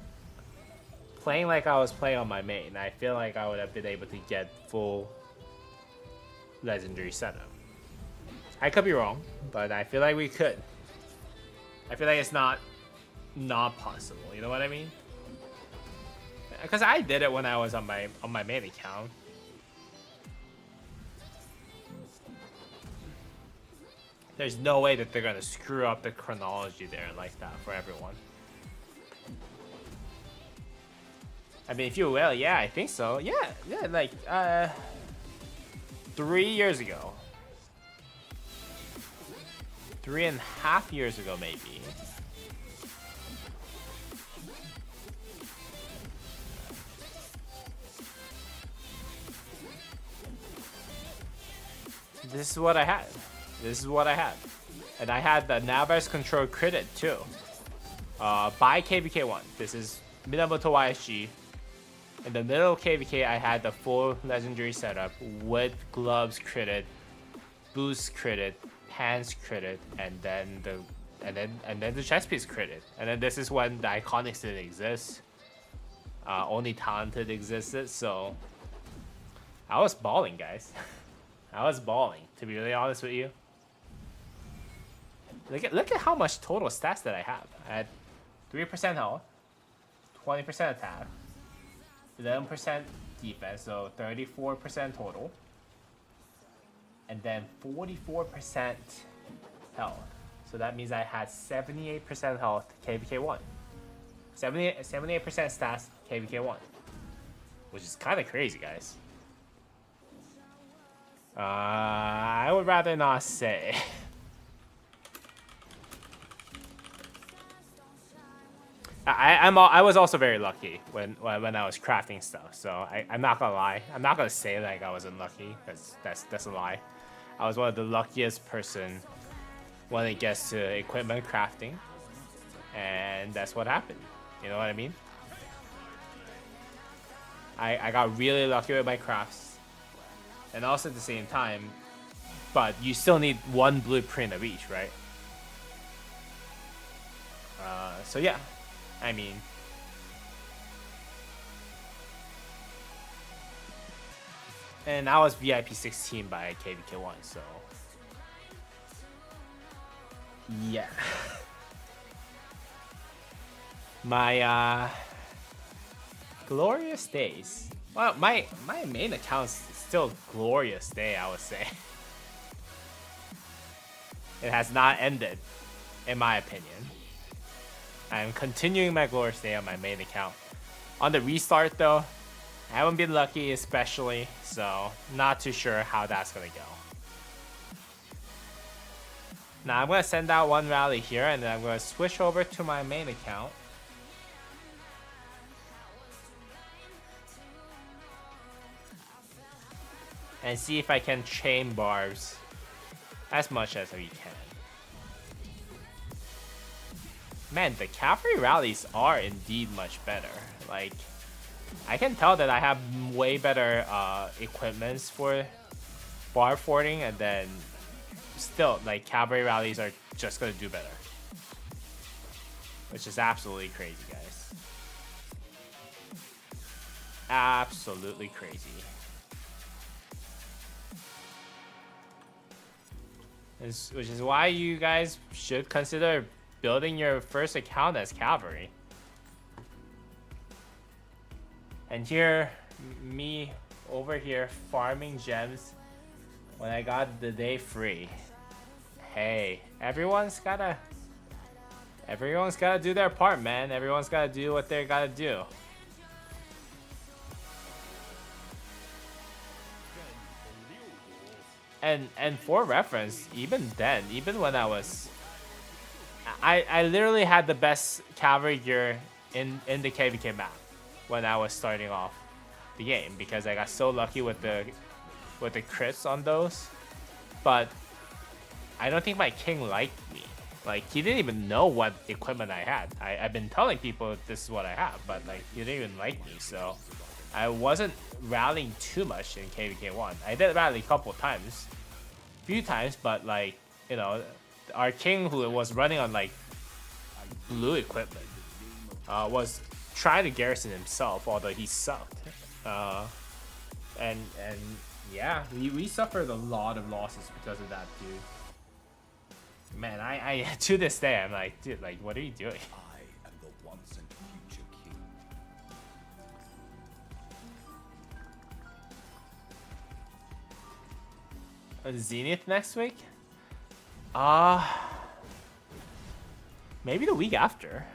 playing like I was playing on my main, I feel like I would have been able to get full legendary setup. I could be wrong, but I feel like we could. I feel like it's not possible. You know what I mean? Because I did it when I was on my main account. There's no way that they're gonna screw up the chronology there like that for everyone. I mean, if you will, yeah, I think so. Yeah, like 3 years ago, 3.5 years ago, maybe. This is what I had. And I had the Navar's Control critted too. By KvK1. This is Minamoto YSG. In the middle of KvK, I had the full legendary setup with gloves critted, boosts critted, hands critted, and then the chest piece critted. And then this is when the Iconics didn't exist. Only Talented existed, so I was balling, guys. I was balling, to be really honest with you. Look at how much total stats that I have. I had 3% health, 20% attack, 11% defense, so 34% total, and then 44% health. So that means I had 78% health KvK1. 78% stats KvK1, which is kind of crazy, guys. I would rather not say. I was also very lucky when I was crafting stuff, so I'm not gonna lie. I'm not gonna say like I was unlucky, because that's a lie. I was one of the luckiest person when it gets to equipment crafting, and that's what happened. You know what I mean? I got really lucky with my crafts, and also at the same time, but you still need one blueprint of each, right? So yeah. I mean, and I was VIP 16 by KvK1, so yeah. My glorious days. Well, my main account's still glorious day, I would say. It has not ended, in my opinion. I'm continuing my glorious day on my main account. On the restart though, I haven't been lucky especially, so not too sure how that's gonna go. Now I'm gonna send out one rally here, and then I'm gonna switch over to my main account. And see if I can chain barbs as much as we can. Man, the cavalry rallies are indeed much better. Like, I can tell that I have way better equipments for bar fording, and then still, like, cavalry rallies are just gonna do better. Which is absolutely crazy, guys. Absolutely crazy. Which is why you guys should consider building your first account as cavalry. And here, me over here farming gems when I got the day free. Hey, everyone's gotta do their part, man. Everyone's gotta do what they gotta do. And for reference, even then, even when I literally had the best cavalry gear in the KvK map when I was starting off the game, because I got so lucky with the crits on those. But I don't think my king liked me. Like, he didn't even know what equipment I had. I've been telling people this is what I have, but like, he didn't even like me. So I wasn't rallying too much in KvK1. I did rally a few times, but like, you know, our king, who was running on like blue equipment, was trying to garrison himself, although he sucked. And yeah, we suffered a lot of losses because of that, dude. Man, I to this day, I'm like, dude, like, what are you doing? I am the once and future king. Zenith next week? Maybe the week after.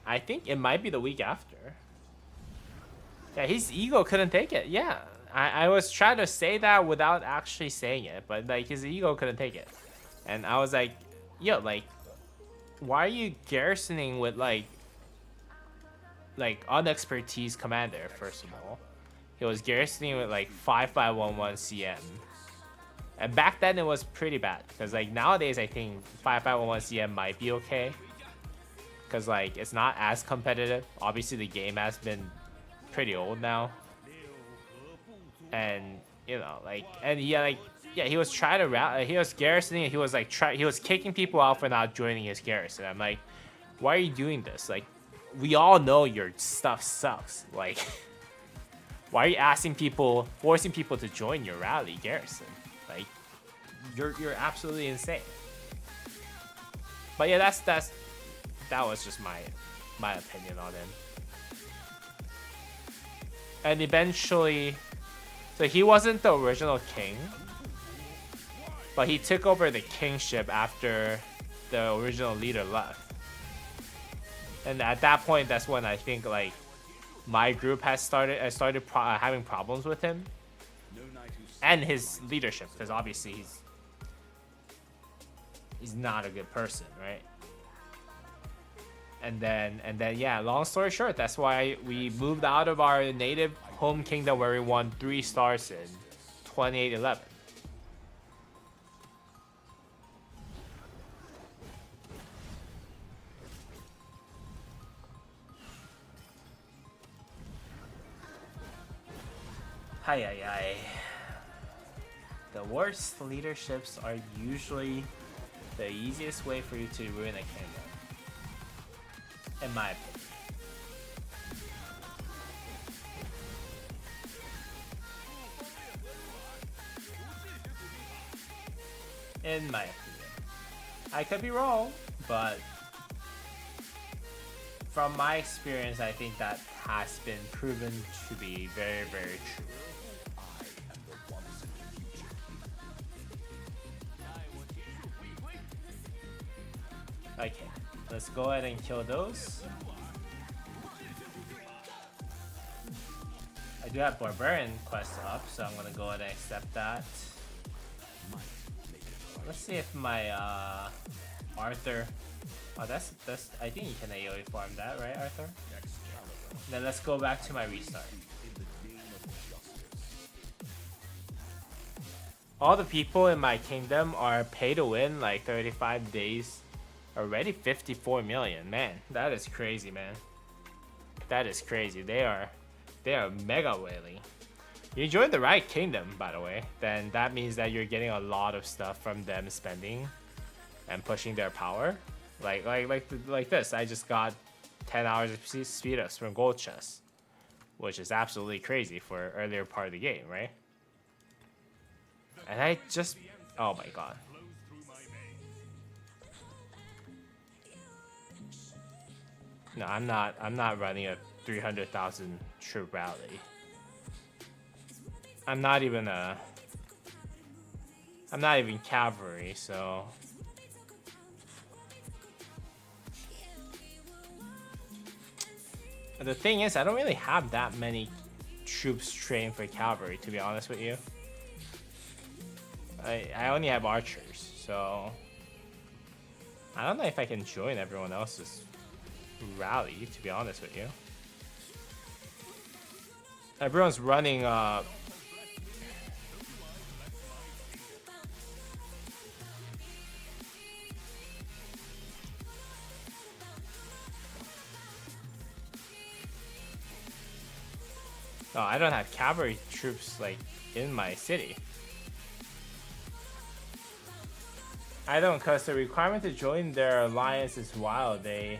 I think it might be the week after. Yeah, his ego couldn't take it. Yeah, I was trying to say that without actually saying it, but like, his ego couldn't take it. And I was like, yo, like, why are you garrisoning with like unexpertise commander? First of all, he was garrisoning with like 5511 CM, and back then it was pretty bad, because like nowadays I think 5511 CM might be okay, because like it's not as competitive. Obviously the game has been pretty old now, and you know, like, and yeah, he was trying to rally, he was garrisoning, and he was like he was kicking people out for not joining his garrison. I'm like, why are you doing this? Like, we all know your stuff sucks. Like, why are you forcing people to join your rally garrison? Like, you're absolutely insane. But yeah, that was just my opinion on him. And eventually, so he wasn't the original king, but he took over the kingship after the original leader left. And at that point, that's when I think like my group started having problems with him and his leadership, because obviously he's not a good person, right? And then yeah, long story short, that's why we moved out of our native home kingdom where we won 3 stars in 2811. Hi. The worst leaderships are usually the easiest way for you to ruin a kingdom, in my opinion. In my opinion. I could be wrong, but from my experience, I think that has been proven to be very, very true. Okay, let's go ahead and kill those. I do have Barbarian quest up, so I'm gonna go ahead and accept that. Let's see if my Arthur. Oh, that's. I think you can AoE farm that, right, Arthur? Then let's go back to my restart. All the people in my kingdom are pay to win, like 35 days. Already 54 million. Man, that is crazy, man. That is crazy. They are mega whaling. You join the right kingdom, by the way, then that means that you're getting a lot of stuff from them spending and pushing their power. Like this. I just got 10 hours of speed ups from gold chest, which is absolutely crazy for earlier part of the game, right? And I just, oh my god. No, I'm not running a 300,000 troop rally. I'm not even cavalry, so the thing is, I don't really have that many troops trained for cavalry, to be honest with you. I only have archers, so I don't know if I can join everyone else's rally, to be honest with you. Everyone's running oh, I don't have cavalry troops like in my city. I don't, cause the requirement to join their alliance is wild. They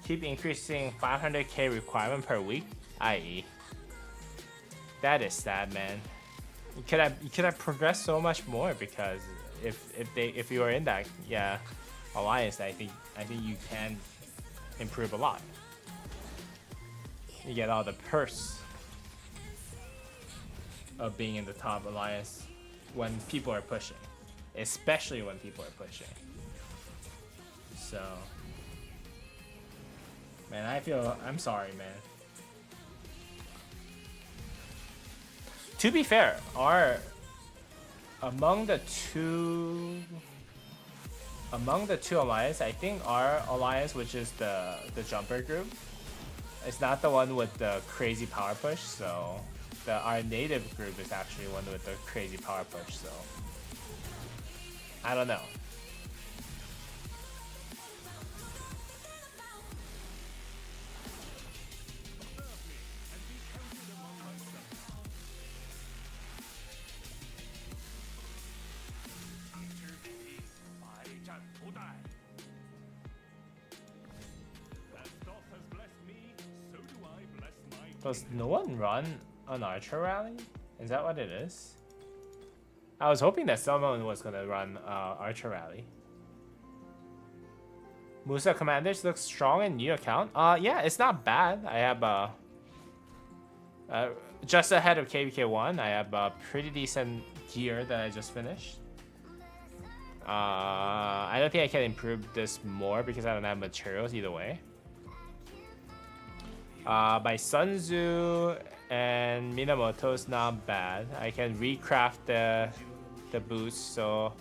keep increasing 500k requirement per week. I.e. That is sad, man. Could I progress so much more? Because if you are in that alliance, I think you can improve a lot. You get all the perks of being in the top alliance when people are pushing, especially when people are pushing. So, man, I'm sorry, man. To be fair, among the two alliances, I think our alliance, which is the jumper group, it's not the one with the crazy power push. So our native group is actually one with the crazy power push. So I don't know. Does no one run an archer rally? Is that what it is? I was hoping that someone was gonna run archer rally. Musa Commanders looks strong in new account. Yeah, it's not bad. I have just ahead of KvK 1. I have pretty decent gear that I just finished. I don't think I can improve this more because I don't have materials either way. My Sun Tzu and Minamoto's not bad. I can recraft the boost, so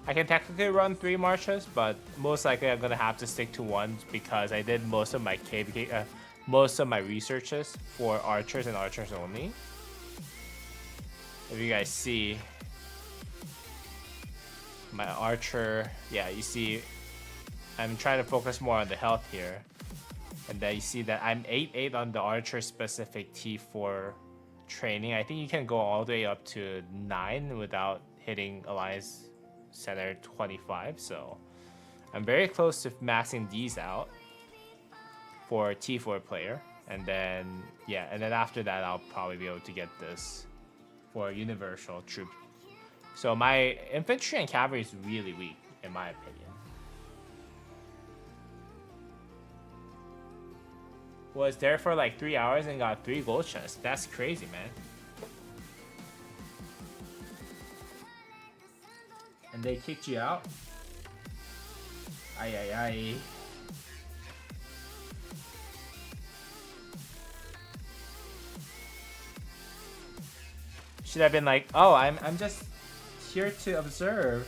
I can technically run 3 marches, but most likely I'm gonna have to stick to 1 because I did most of my KvK, most of my researches for archers and archers only. If you guys see my archer, yeah, you see I'm trying to focus more on the health here. And then you see that I'm 8-8 on the archer specific T4 training. I think you can go all the way up to 9 without hitting Alliance Center 25. So I'm very close to maxing these out for T4 player. And then, yeah, and then after that, I'll probably be able to get this for universal troop. So my infantry and cavalry is really weak, in my opinion. Was there for like 3 hours and got 3 gold chests. That's crazy, man. And they kicked you out? Ay, ay, ay. Should have been like, oh, I'm just here to observe.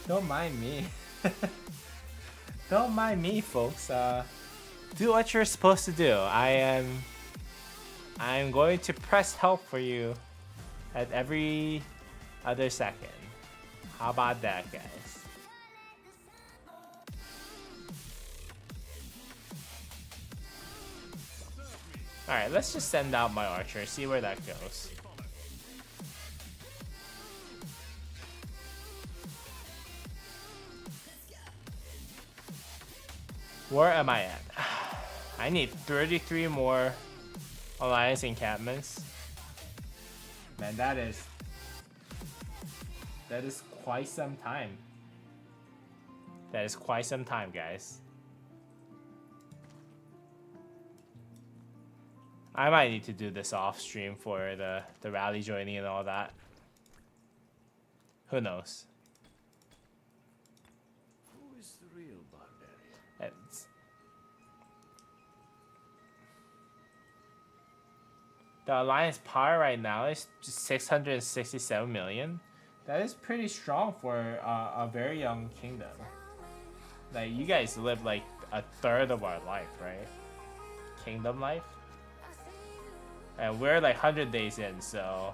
Don't mind me. Don't mind me, folks. Do what you're supposed to do. I'm going to press help for you at every other second. How about that, guys? Alright, let's just send out my archer, see where that goes. Where am I at? I need 33 more alliance encampments. Man, that is quite some time. That is quite some time, guys. I might need to do this off stream for the rally joining and all that. Who knows? Who is the real barbarian? The alliance power right now is just 667 million. That is pretty strong for a very young kingdom. Like, you guys live like a third of our life, right? Kingdom life. And we're like 100 days in, so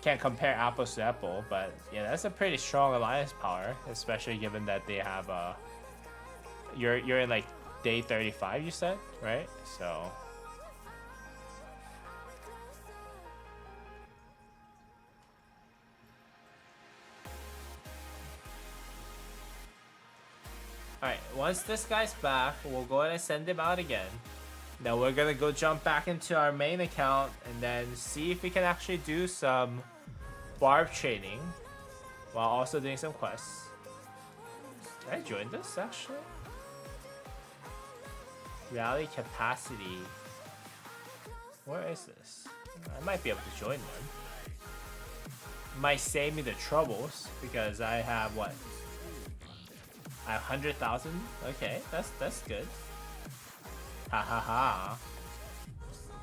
can't compare apples to apple. But yeah, that's a pretty strong alliance power, especially given that they have you're in like day 35, you said, right? So. Alright, once this guy's back, we'll go ahead and send him out again. Then we're gonna go jump back into our main account and then see if we can actually do some barb trading while also doing some quests. Did I join this actually? Rally capacity. Where is this? I might be able to join one. Might save me the troubles because I have what? I have 100,000. Okay, that's good. Ha ha ha.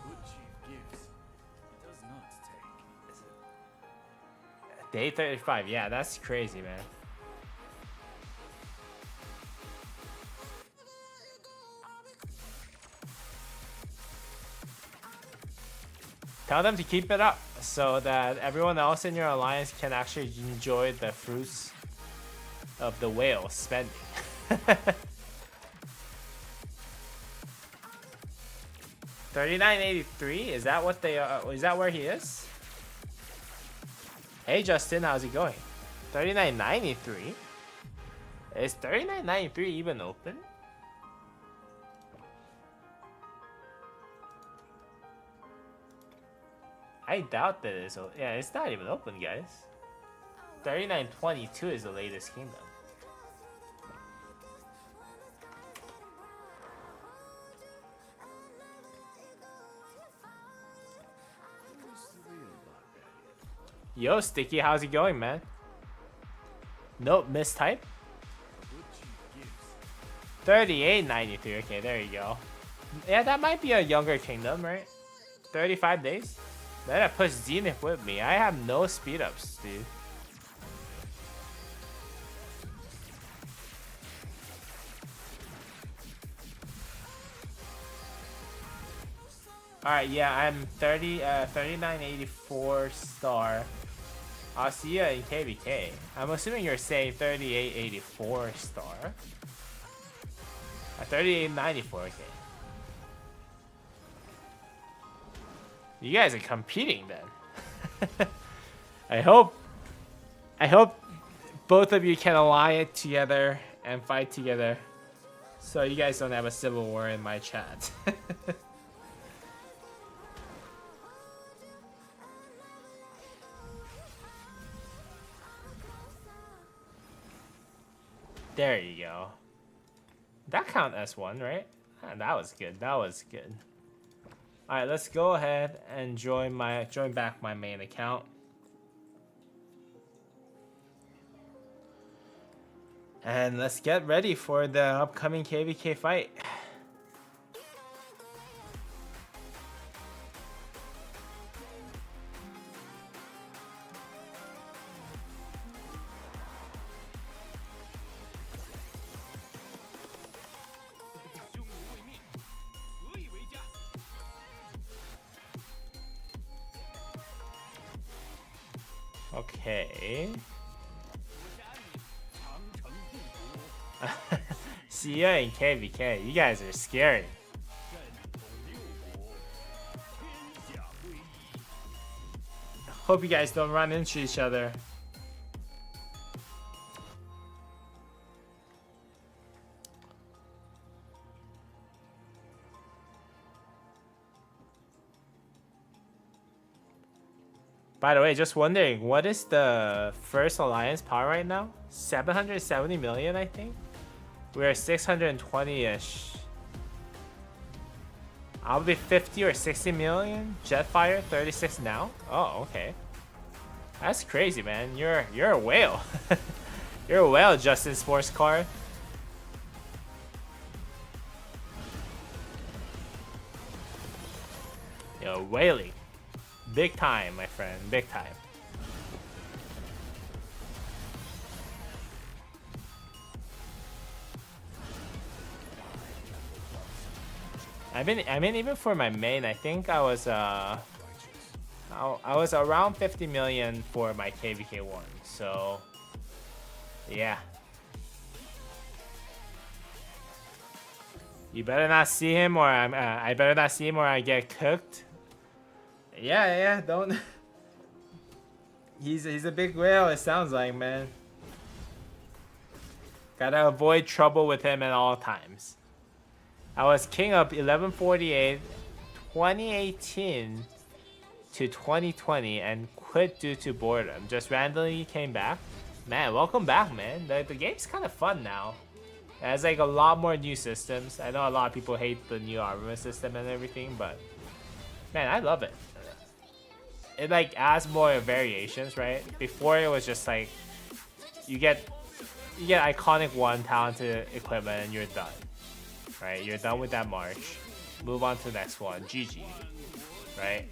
Good chief gives, he does not take. Day 35. Yeah, that's crazy, man. Tell them to keep it up so that everyone else in your alliance can actually enjoy the fruits of the whale spending. 3983? Is that what they are? Is that where he is? Hey Justin, how's it going? 3993? Is 3993 even open? I doubt that it's open. Yeah, it's not even open, guys. 3922 is the latest kingdom. Yo, Sticky, how's it going, man? Nope, mistype. 3893. Okay, there you go. Yeah, that might be a younger kingdom, right? 35 days. Then I push Zenith with me. I have no speed ups, dude. Alright, yeah, I'm 3984 star. I'll see you in KvK. I'm assuming you're saying 3884 star. 3894, okay. You guys are competing then. I hope both of you can align together and fight together so you guys don't have a civil war in my chat. There you go. That count as one, right? Ah, that was good. That was good. All right, let's go ahead and join back my main account. And let's get ready for the upcoming KvK fight. Okay. Sia and KvK, you guys are scary. Hope you guys don't run into each other. By the way, just wondering, what is the first alliance power right now? 770 million, I think. We're 620-ish. I'll be 50 or 60 million. Jetfire 36 now. Oh, okay. That's crazy, man. You're a whale. You're a whale, Justin Sports Car. Yo, whaling. Big time, my friend. Big time. I mean, even for my main, I think I was around 50 million for my KvK one. So, yeah. You better not see him, or I better not see him, or I get cooked. Yeah, don't. He's a big whale. It sounds like, man. Gotta avoid trouble with him at all times. I was king of 1148, 2018 to 2020, and quit due to boredom. Just randomly came back. Man, welcome back, man. The game's kind of fun now. It has like a lot more new systems. I know a lot of people hate the new armament system and everything, but man, I love it. It like adds more variations, right? Before it was just like you get iconic one talented equipment and you're done. Right? You're done with that march. Move on to the next one. GG. Right?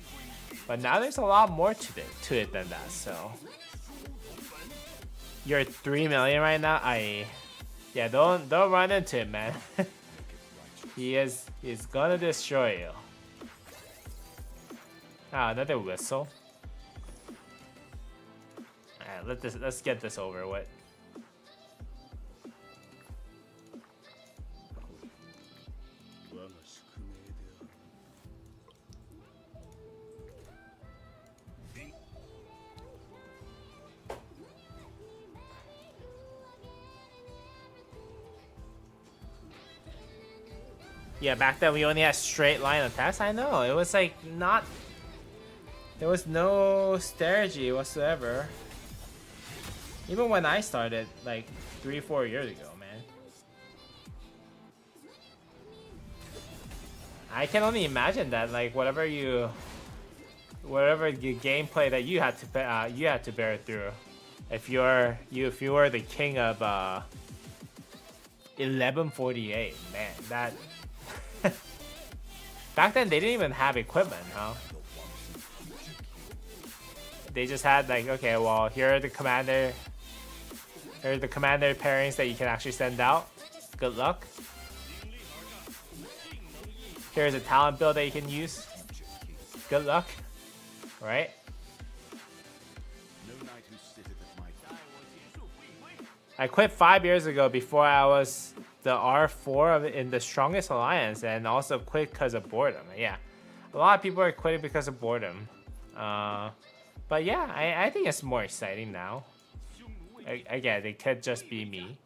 But now there's a lot more to it than that, so you're 3 million right now. Yeah, don't run into him, man. He's gonna destroy you. Ah, another whistle. Alright, let's get this over with. Yeah, back then we only had straight line attacks. I know, it was like not. There was no strategy whatsoever. Even when I started, like 3-4 years ago, man. I can only imagine that, like whatever the gameplay that you had to bear through. If you were the king of 1148, man, that. Back then they didn't even have equipment, huh? They just had like, okay, well, here are the commander pairings that you can actually send out. Good luck. Here's a talent build that you can use. Good luck. Right? I quit 5 years ago before I was the R4 in the strongest alliance, and also quit because of boredom. Yeah, a lot of people are quitting because of boredom. But yeah, I think it's more exciting now. Again, it could just be me.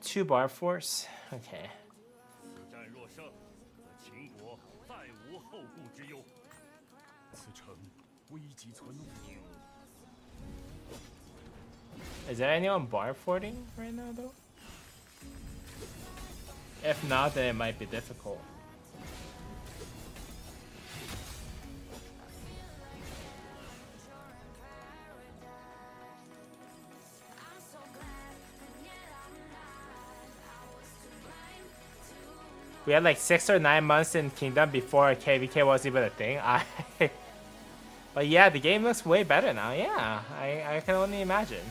Two bar force. Okay. Is there anyone bar forting right now though? If not, then it might be difficult. We had like 6 or 9 months in Kingdom before KvK was even a thing. But yeah, the game looks way better now. Yeah, I can only imagine.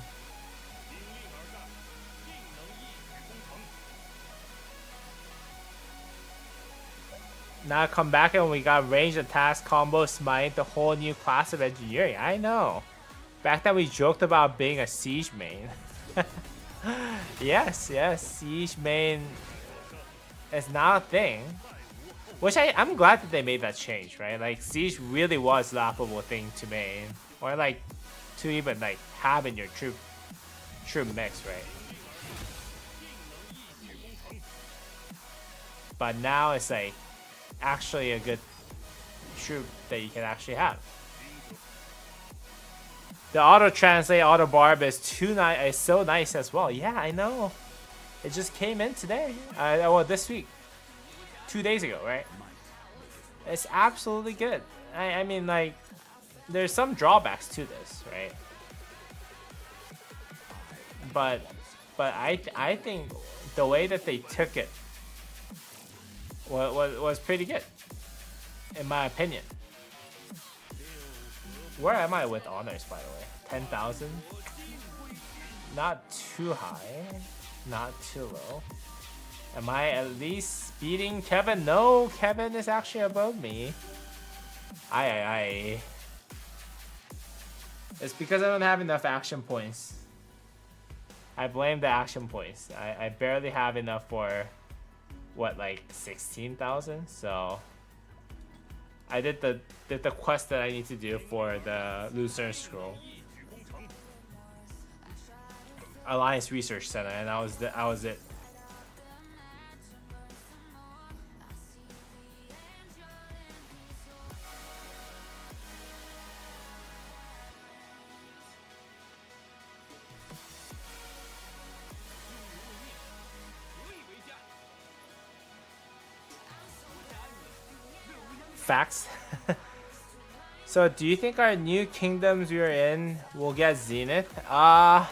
Now come back and we got range attacks, combo, smite, the whole new class of engineering. I know. Back then we joked about being a siege main. Yes, siege main is now a thing. Which I'm glad that they made that change, right? Like siege really was laughable thing to main, or like to even like have in your troop mix, right? But now it's like actually a good troop that you can actually have. The auto translate, auto barb is so nice as well. Yeah, I know. It just came in today. Well, this week, 2 days ago, right? It's absolutely good. I mean, like, there's some drawbacks to this, right? But I think the way that they took it was pretty good, in my opinion. Where am I with honors, by the way? 10,000? Not too high, not too low. Am I at least beating Kevin? No, Kevin is actually above me. It's because I don't have enough action points. I blame the action points. I barely have enough for, what, like 16,000? So I did the quest that I need to do for the Lucerne Scroll, Alliance Research Center, and I was it. Facts. So do you think our new kingdoms we're in will get Zenith? I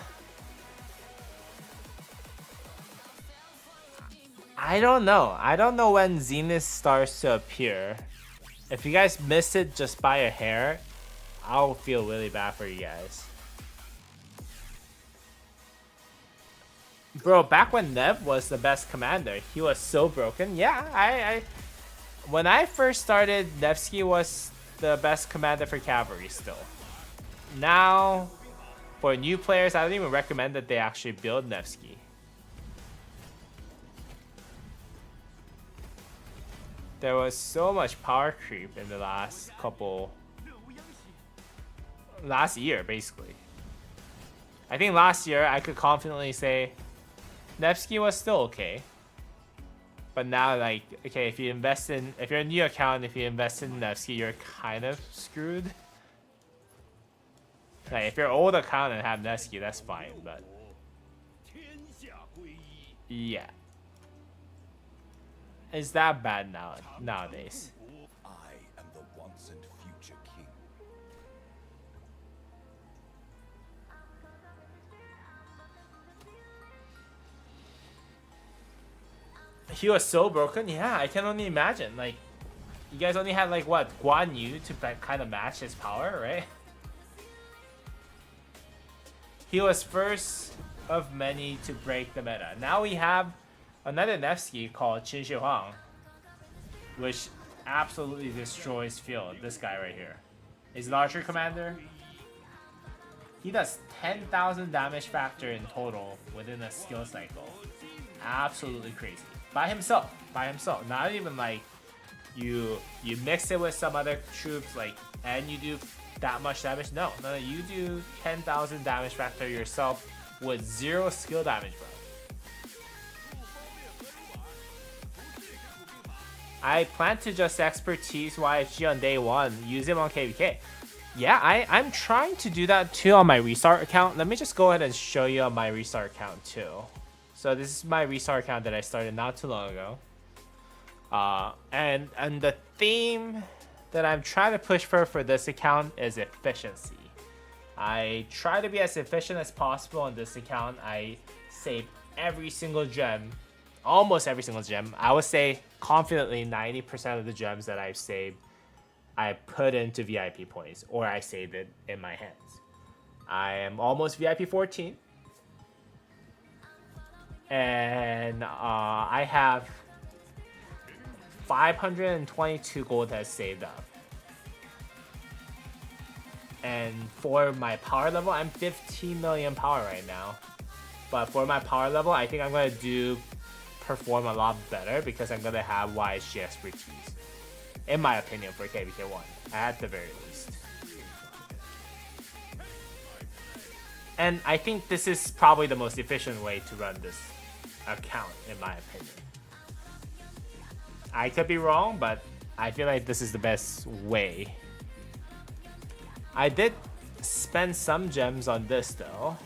don't know. I don't know when Zenith starts to appear. If you guys missed it just by a hair, I'll feel really bad for you guys. Bro, back when Nev was the best commander, he was so broken. Yeah, when I first started, Nevsky was the best commander for cavalry still. Now, for new players, I don't even recommend that they actually build Nevsky. There was so much power creep in the last year, basically. I think last year I could confidently say Nevsky was still okay. But now, like, okay, if you're a new account, if you invest in Nevsky, you're kind of screwed. Like, if you're an old account and have Nevsky, that's fine, but yeah. Is that bad nowadays? I am the once and future king. He was so broken. Yeah, I can only imagine. Like, you guys only had like what, Guan Yu to kind of match his power, right? He was first of many to break the meta. Now we have another Nevsky called Qin Shi Huang, which absolutely destroys field. This guy right here. He's an archer commander. He does 10,000 damage factor in total within a skill cycle. Absolutely crazy. By himself. Not even like you mix it with some other troops, like, and you do that much damage. No, you do 10,000 damage factor yourself with 0 skill damage, bro. I plan to just expertise YFG on day 1. Use him on KvK. Yeah, I'm trying to do that too on my restart account. Let me just go ahead and show you on my restart account too. So this is my restart account that I started not too long ago. And the theme that I'm trying to push for this account is efficiency. I try to be as efficient as possible on this account. I save every single gem almost every single gem. I would say confidently 90% of the gems that I've saved, I put into VIP points, or I saved it in my hands. I am almost VIP 14. And I have 522 gold that's saved up. And for my power level, I'm 15 million power right now. But for my power level, I think I'm going to perform a lot better because I'm going to have YSG expertise. In my opinion, for KvK 1, at the very least. And I think this is probably the most efficient way to run this account, in my opinion. I could be wrong, but I feel like this is the best way. I did spend some gems on this though.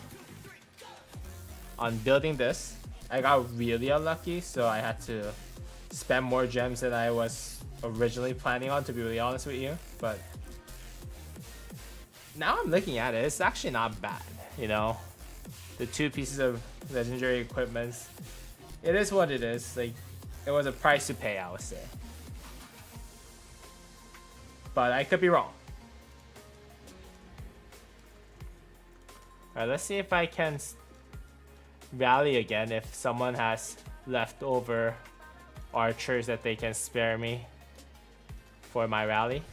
On building this. I got really unlucky, so I had to spend more gems than I was originally planning on, to be really honest with you. But now I'm looking at it, it's actually not bad, you know? The 2 pieces of legendary equipments. It is what it is. Like, it was a price to pay, I would say. But I could be wrong. Alright, let's see if I can rally again, if someone has leftover archers that they can spare me for my rally.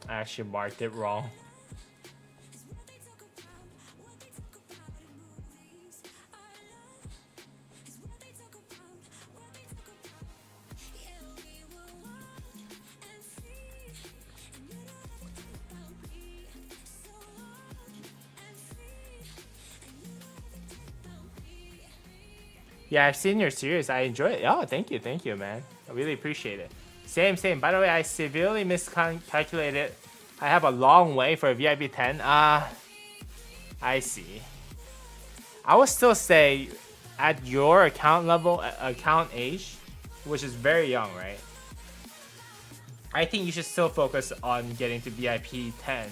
I actually marked it wrong. Yeah, I've seen your series. I enjoy it. Oh, thank you, man. I really appreciate it. Same. By the way, I severely miscalculated. I have a long way for a VIP 10. I see. I would still say, at your account level, account age, which is very young, right? I think you should still focus on getting to VIP 10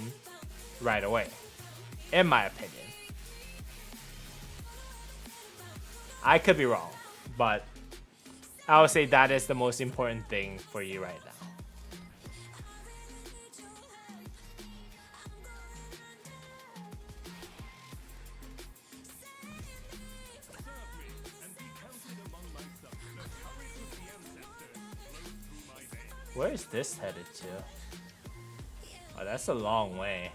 right away, in my opinion. I could be wrong, but I would say that is the most important thing for you right now. Where is this headed to? Oh, that's a long way.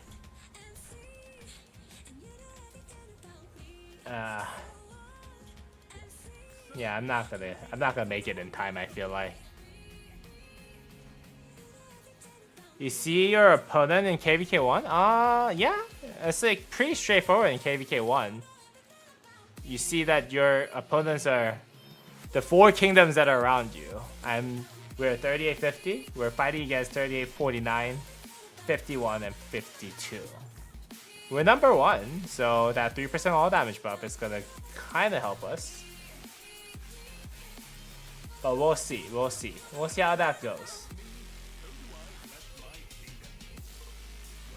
Yeah, I'm not gonna make it in time, I feel like. You see your opponent in KvK 1? Yeah. It's like pretty straightforward in KvK 1. You see that your opponents are the 4 kingdoms that are around you. We're 3850. We're fighting against 3849, 51, and 52. We're number 1, so that 3% all damage buff is gonna kind of help us. But we'll see. We'll see how that goes.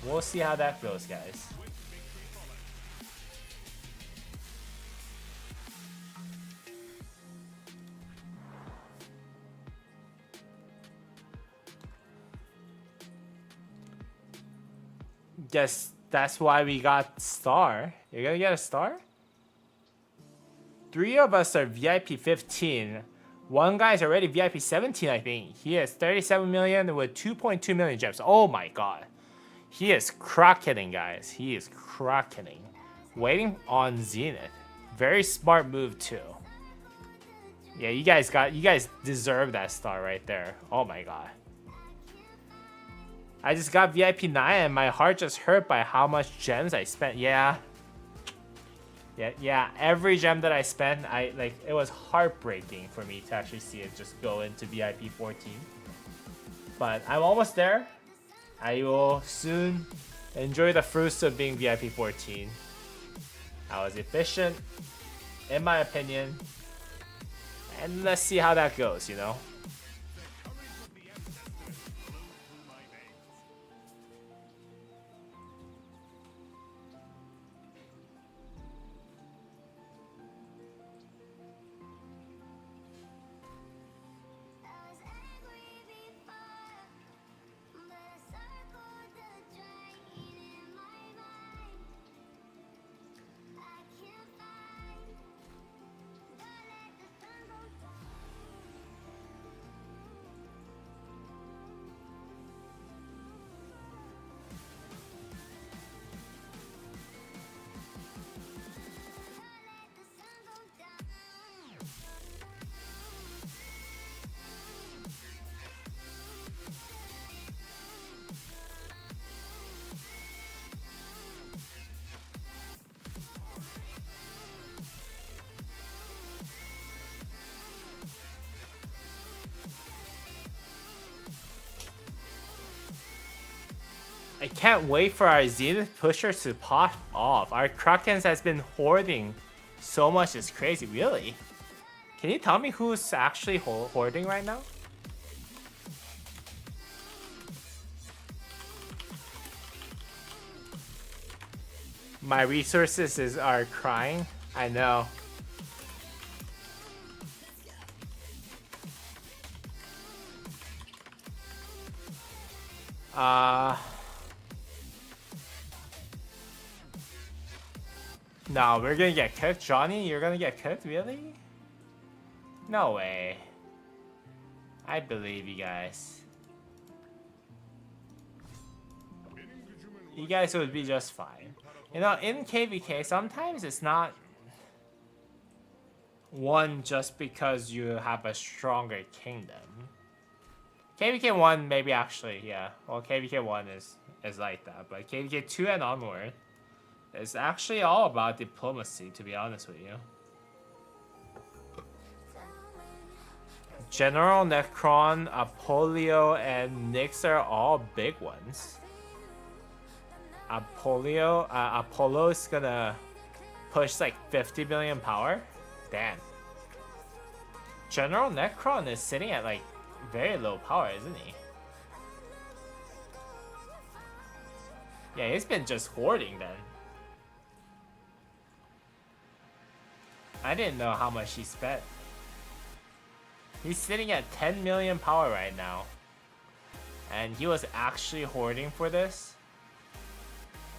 We'll see how that goes, guys. Guess that's why we got star. You're gonna get a star? 3 of us are VIP 15. One guy's already VIP 17, I think. He has 37 million with 2.2 million gems. Oh my god. He is crocketing, guys. He is crocketing. Waiting on Zenith. Very smart move too. Yeah, you guys deserve that star right there. Oh my god. I just got VIP 9 and my heart just hurt by how much gems I spent. Yeah, every gem that I spent, it was heartbreaking for me to actually see it just go into VIP 14. But I'm almost there. I will soon Enjoy the fruits of being VIP 14. I was efficient, in my opinion. And let's see how that goes, you know? I can't wait for our Zenith pushers to pop off. Our Krakens has been hoarding so much, it's crazy. Really? Can you tell me who's actually hoarding right now? My resources are crying. I know. No, we're gonna get cooked. Johnny, you're gonna get cooked? Really? No way. I believe you guys. You guys would be just fine. You know, in KvK, sometimes it's not one just because you have a stronger kingdom. KvK 1 maybe actually, yeah. Well, KvK 1 is like that, but KvK 2 and onward is actually all about diplomacy, to be honest with you. General, Necron, Apollio, and Nyx are all big ones. Apollo is gonna push like 50 million power. Damn. General Necron is sitting at like very low power, isn't he? Yeah, he's been just hoarding then. I didn't know how much he spent. He's sitting at 10 million power right now. And he was actually hoarding for this.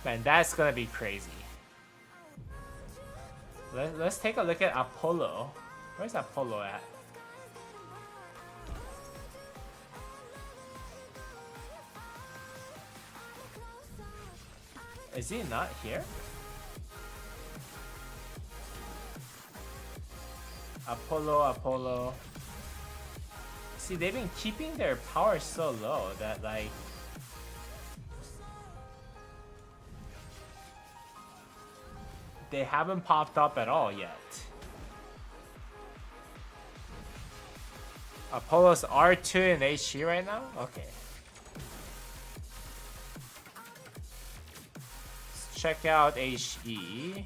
Man, that's gonna be crazy. Let's take a look at Apollo. Where's Apollo at? Is he not here? Apollo. See, they've been keeping their power so low that like they haven't popped up at all yet. Apollo's R2 in HE right now? Okay. Let's check out HE.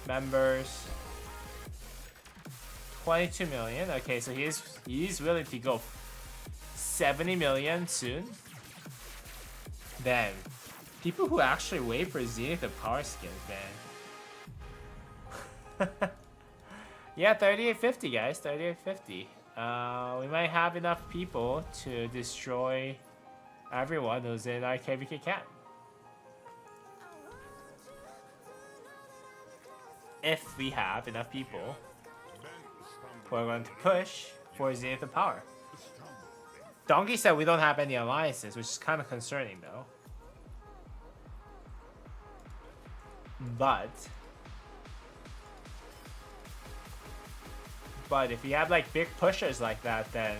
Members. 22 million. Okay, so he's willing to go 70 million soon. Then people who actually wait for Zenith of power skins, man. Yeah, 3850 guys, 3850. We might have enough people to destroy everyone who's in our KvK camp. If we have enough people who are going to push for Zenith of power. Donkey said we don't have any alliances, which is kind of concerning though. But if you have like big pushers like that, then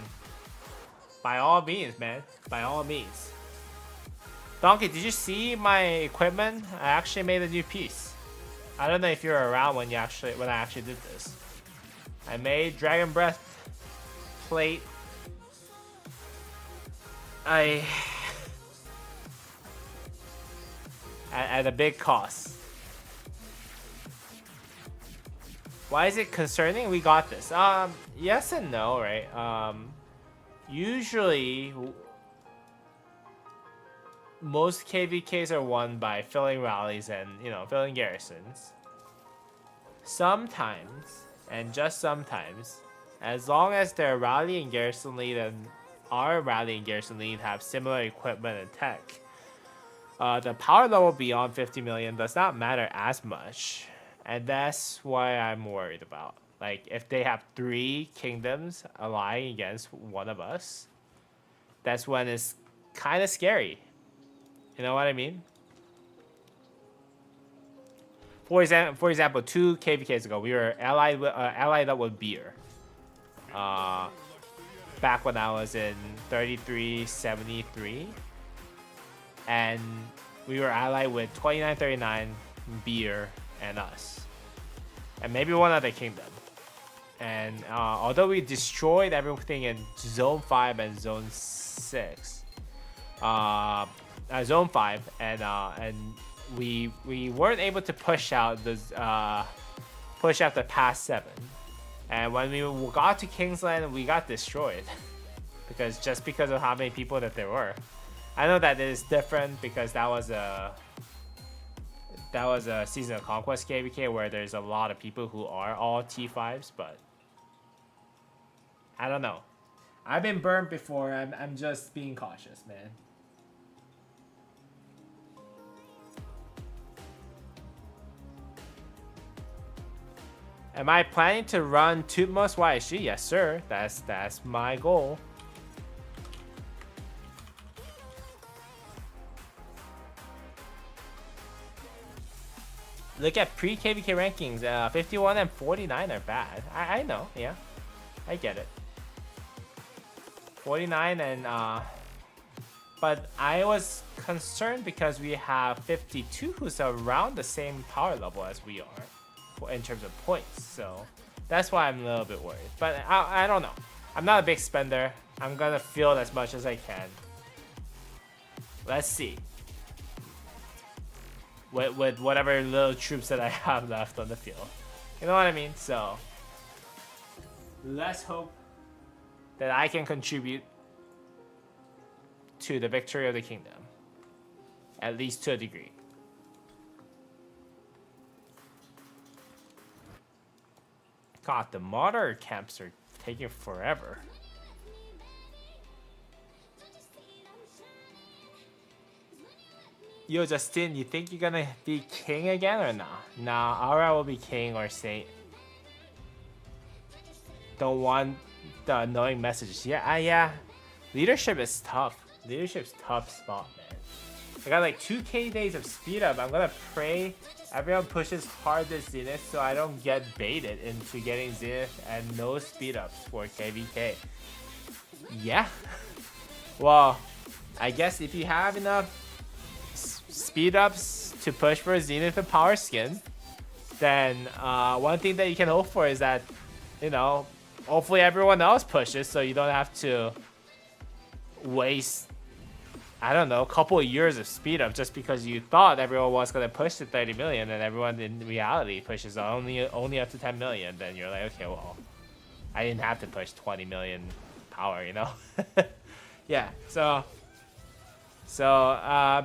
by all means, man, by all means. Donkey, did you see my equipment? I actually made a new piece. I don't know if you're around when I actually did this. I made Dragon Breath plate I at a big cost. Why is it concerning? We got this. Yes and no, right? Usually most KvKs are won by filling rallies and, you know, filling garrisons. Sometimes, and just sometimes, as long as their rally and garrison lead and our rally and garrison lead have similar equipment and tech, the power level beyond 50 million does not matter as much. And that's why I'm worried about. Like, if they have 3 kingdoms allying against one of us, that's when it's kind of scary. You know what I mean? For example, 2 KvKs ago, we were allied up with Beer. Back when I was in 3373, and we were allied with 2939, Beer, and us, and maybe one other kingdom. And although we destroyed everything in Zone 5 and Zone 6, Zone 5, and we weren't able to push out the past 7. And when we got to Kingsland, we got destroyed because of how many people that there were. I know that it is different because that was a Season of Conquest KvK where there's a lot of people who are all T5s, but I don't know. I've been burned before. I'm just being cautious, man. Am I planning to run Tutmos YSG? Yes, sir. That's my goal. Look at pre-KvK rankings. 51 and 49 are bad. I know, yeah. I get it. 49 and but I was concerned because we have 52 who's around the same power level as we are in terms of points, so that's why I'm a little bit worried. But I don't know. I'm not a big spender. I'm gonna field as much as I can. Let's see. With whatever little troops that I have left on the field. You know what I mean? So let's hope that I can contribute to the victory of the kingdom. At least to a degree. God, the martyr camps are taking forever. Yo, Justin, you think you're gonna be king again or nah? Nah, Aura will be king or saint. Don't want the annoying messages. Yeah, yeah. Leadership is tough. Leadership's tough spot, man. I got like 2k days of speed up. I'm gonna pray everyone pushes hard this Zenith so I don't get baited into getting Zenith and no speed ups for KvK. Yeah. Well, I guess if you have enough speed ups to push for a Zenith and power skin, then one thing that you can hope for is that, you know, hopefully everyone else pushes so you don't have to waste, I don't know, a couple of years of speed up just because you thought everyone was going to push to 30 million and everyone in reality pushes only up to 10 million. Then you're like, okay, well, I didn't have to push 20 million power, you know? Yeah, so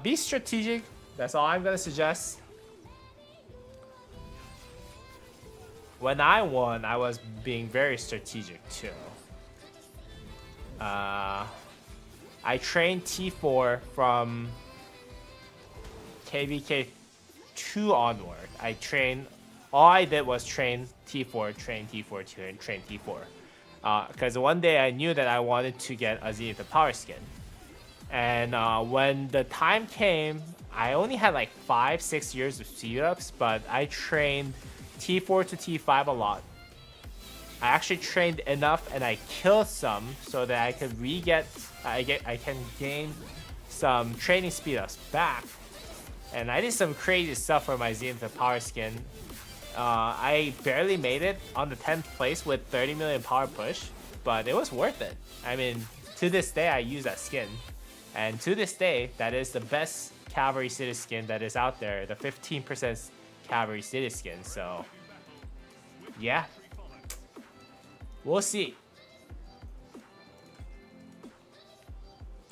be strategic. That's all I'm going to suggest. When I won, I was being very strategic too. I trained T4 from KvK 2 onward. All I did was train T4, train T4, train T4. Because one day I knew that I wanted to get a Zenith power skin. And when the time came, I only had like 5-6 years of speed ups, but I trained T4 to T5 a lot. I actually trained enough and I killed some so that I could I can gain some training speed ups back. And I did some crazy stuff for my Zenith power skin. I barely made it on the 10th place with 30 million power push, but it was worth it. I mean, to this day I use that skin. And to this day, that is the best cavalry city skin that is out there, the 15% cavalry city skin. So yeah, we'll see.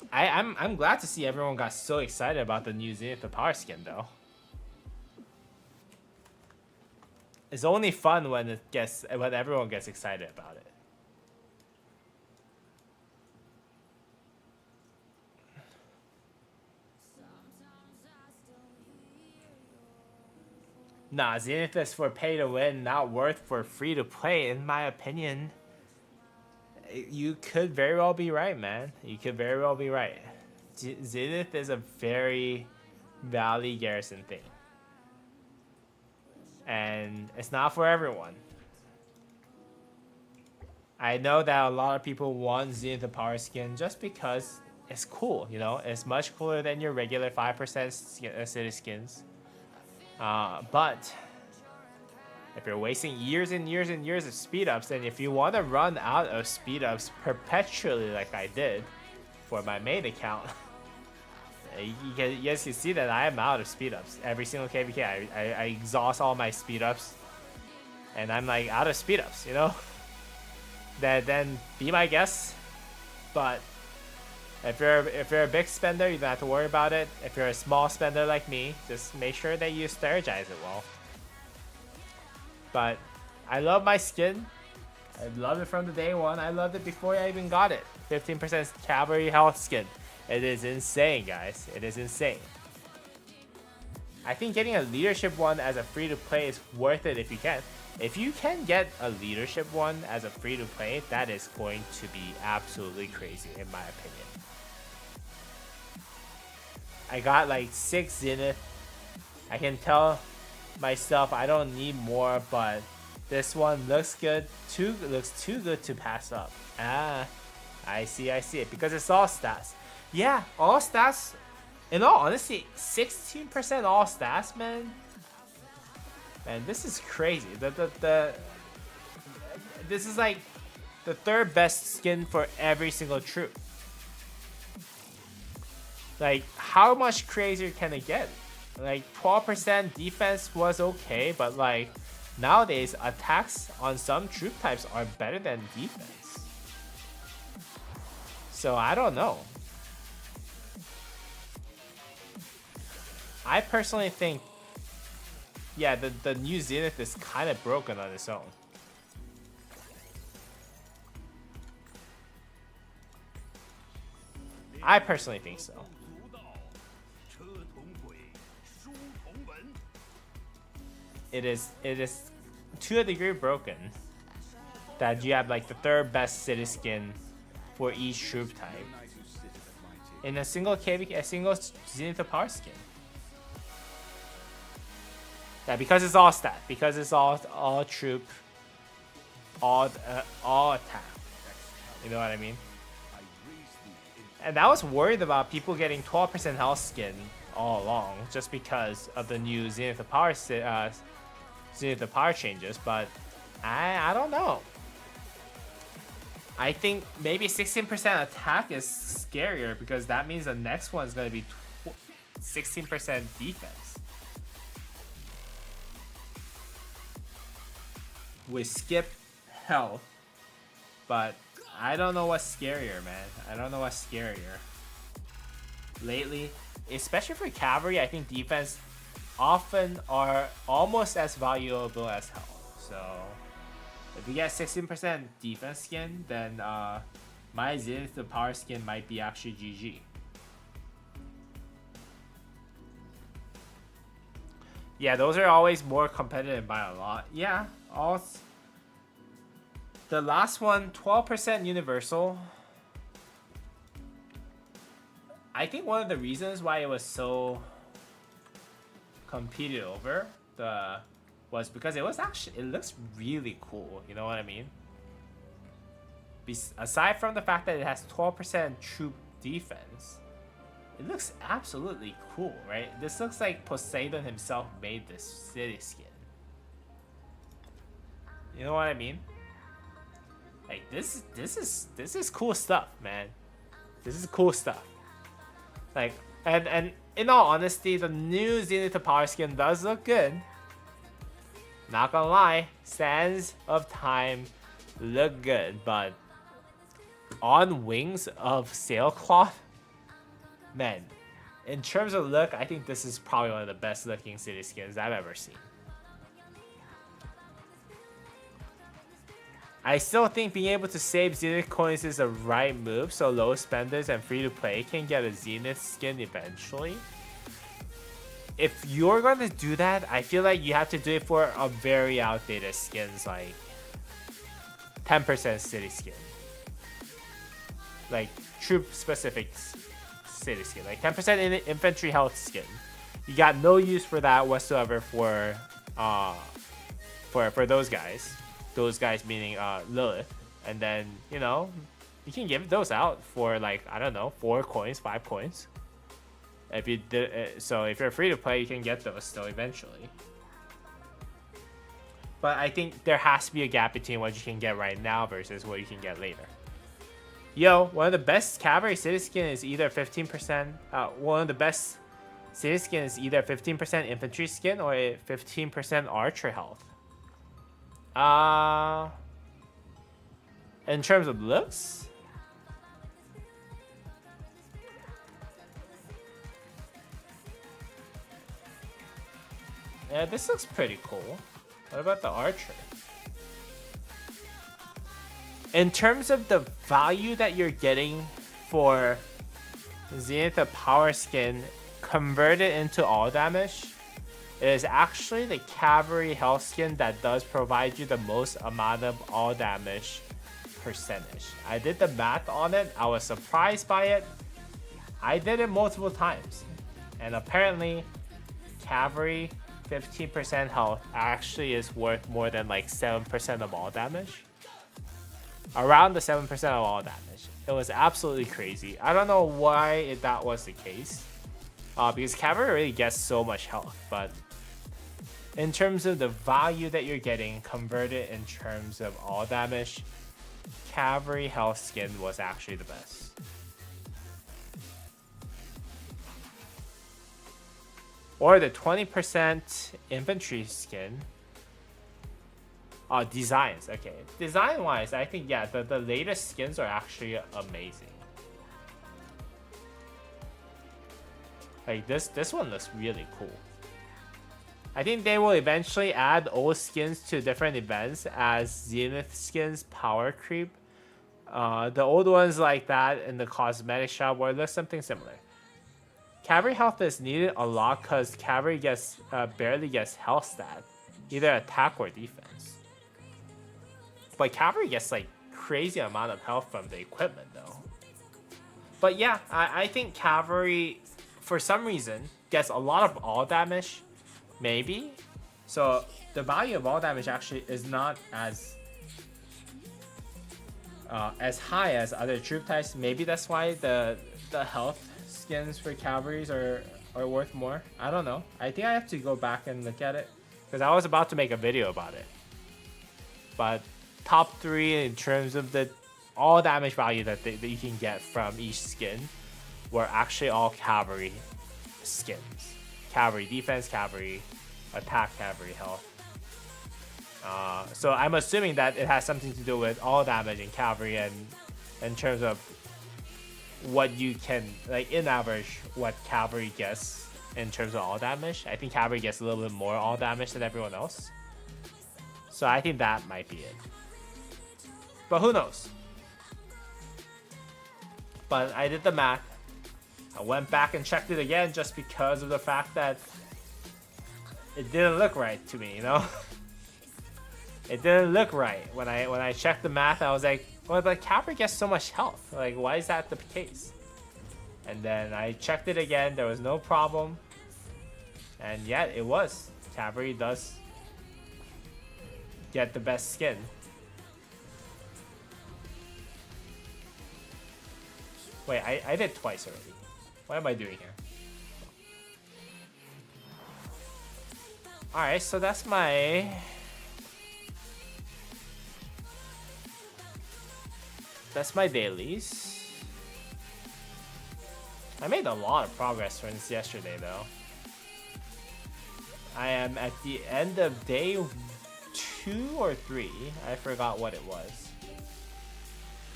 I'm glad to see everyone got so excited about the new Zenith of Power skin though. It's only fun when everyone gets excited about it. Nah, Zenith is for pay to win, not worth for free to play, in my opinion. You could very well be right, man. You could very well be right. Zenith is a very Valley Garrison thing. And it's not for everyone. I know that a lot of people want Zenith the Power skin just because it's cool, you know? It's much cooler than your regular 5% city skins. But if you're wasting years and years and years of speed ups, and if you want to run out of speed ups perpetually like I did for my main account, you guys can see that I am out of speed ups. Every single KvK, I exhaust all my speed ups, and I'm like out of speed ups, you know? Then be my guest. But if you're a big spender, you don't have to worry about it. If you're a small spender like me, just make sure that you strategize it well. But I love my skin. I love it from the day one. I loved it before I even got it. 15% cavalry health skin. It is insane, guys. It is insane. I think getting a leadership one as a free-to-play is worth it if you can. If you can get a leadership one as a free-to-play, that is going to be absolutely crazy, in my opinion. I got like 6 Zenith. I can tell myself I don't need more, but this one looks good. Looks too good to pass up. Ah, I see it. Because it's all stats. Yeah, all stats. In all honesty, 16% all stats, man. Man, this is crazy. This is like the 3rd best skin for every single troop. Like, how much crazier can it get? Like, 12% defense was okay, but like, nowadays, attacks on some troop types are better than defense. So, I don't know. I personally think, yeah, the new Zenith is kind of broken on its own. I personally think so. It is to a degree broken that you have like the 3rd best city skin for each troop type in a single KvK, a single Zenith of Power skin. Yeah, because it's all stat, because it's all troop, all attack. You know what I mean? And I was worried about people getting 12% health skin all along, just because of the new Zenith of Power Zenith of Power changes. But I don't know. I think maybe 16% attack is scarier because that means the next one is going to be 16% defense. We skip health, but I don't know what's scarier, man. I don't know what's scarier. Lately, especially for cavalry, I think defense often are almost as valuable as health. So if you get 16% defense skin, then my Zenith the Power skin might be actually GG. Yeah, those are always more competitive by a lot. Yeah, the last one, 12% universal. I think one of the reasons why it was so competed over was because it looks really cool. You know what I mean? Aside from the fact that it has 12% troop defense, it looks absolutely cool, right? This looks like Poseidon himself made this city skin. You know what I mean? Like this is cool stuff, man. This is cool stuff. Like, and in all honesty, the new Zenith to Power skin does look good. Not gonna lie, Sands of Time look good, but on Wings of Sailcloth, man, in terms of look, I think this is probably one of the best looking city skins I've ever seen. I still think being able to save Zenith coins is the right move, so low spenders and free to play can get a Zenith skin eventually. If you're gonna do that, I feel like you have to do it for a very outdated skins, like 10% city skin, like troop specific city skin, like 10% in infantry health skin. You got no use for that whatsoever for those guys. Those guys meaning Lilith, and then you know you can give those out for like I don't know 4 coins, 5 coins. If you did, so if you're free to play, you can get those still eventually. But I think there has to be a gap between what you can get right now versus what you can get later. Yo, one of the best cavalry city skin is either 15%. One of the best city skin is either 15% infantry skin or 15% archer health. In terms of looks. Yeah, this looks pretty cool. What about the archer? In terms of the value that you're getting for Zenith Power skin converted into all damage, it is actually the cavalry health skin that does provide you the most amount of all damage percentage. I did the math on it. I was surprised by it. I did it multiple times. And apparently, cavalry 15% health actually is worth more than like 7% of all damage. Around the 7% of all damage. It was absolutely crazy. I don't know why that was the case. Because cavalry really gets so much health. But in terms of the value that you're getting converted in terms of all damage, cavalry health skin was actually the best. Or the 20% infantry skin. Designs. Okay. Design wise, I think, yeah, the latest skins are actually amazing. Like this one looks really cool. I think they will eventually add old skins to different events as Zenith skins power creep. The old ones like that in the cosmetic shop where there's something similar. Cavalry health is needed a lot because cavalry gets barely gets health stat, either attack or defense. But cavalry gets like crazy amount of health from the equipment though. But yeah, I think cavalry for some reason gets a lot of all damage, maybe. So the value of all damage actually is not as high as other troop types. Maybe that's why the health skins for cavalries are worth more. I don't know. I think I have to go back and look at it because I was about to make a video about it. But top 3 in terms of the all damage value that you can get from each skin were actually all cavalry skins. Cavalry defense, cavalry attack, cavalry health. So I'm assuming that it has something to do with all damage in cavalry and in terms of what you can, like in average, what cavalry gets in terms of all damage. I think cavalry gets a little bit more all damage than everyone else. So I think that might be it. But who knows? But I did the math. I went back and checked it again just because of the fact that it didn't look right to me, you know? It didn't look right. When I checked the math, I was like, well, but cavalry gets so much health. Like, why is that the case? And then I checked it again. There was no problem. And yet, it was. Cavalry does get the best skin. Wait, I did twice already. What am I doing here? Alright, so that's my... That's my dailies. I made a lot of progress since yesterday, though. I am at the end of day 2 or 3. I forgot what it was.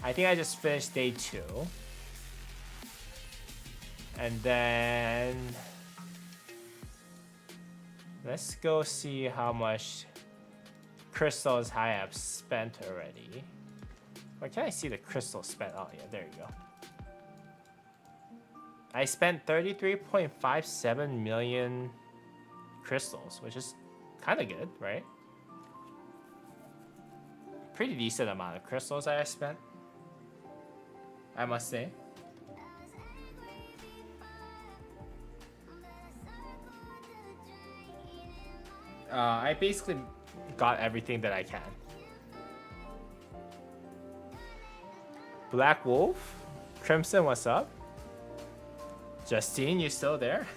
I think I just finished day 2. And then let's go see how much crystals I have spent already. Where can I see the crystals spent? Oh yeah, there you go. I spent 33.57 million crystals, which is kind of good, right? Pretty decent amount of crystals I spent, I must say. I basically got everything that I can. Black Wolf, Crimson, what's up? Justine, you still there?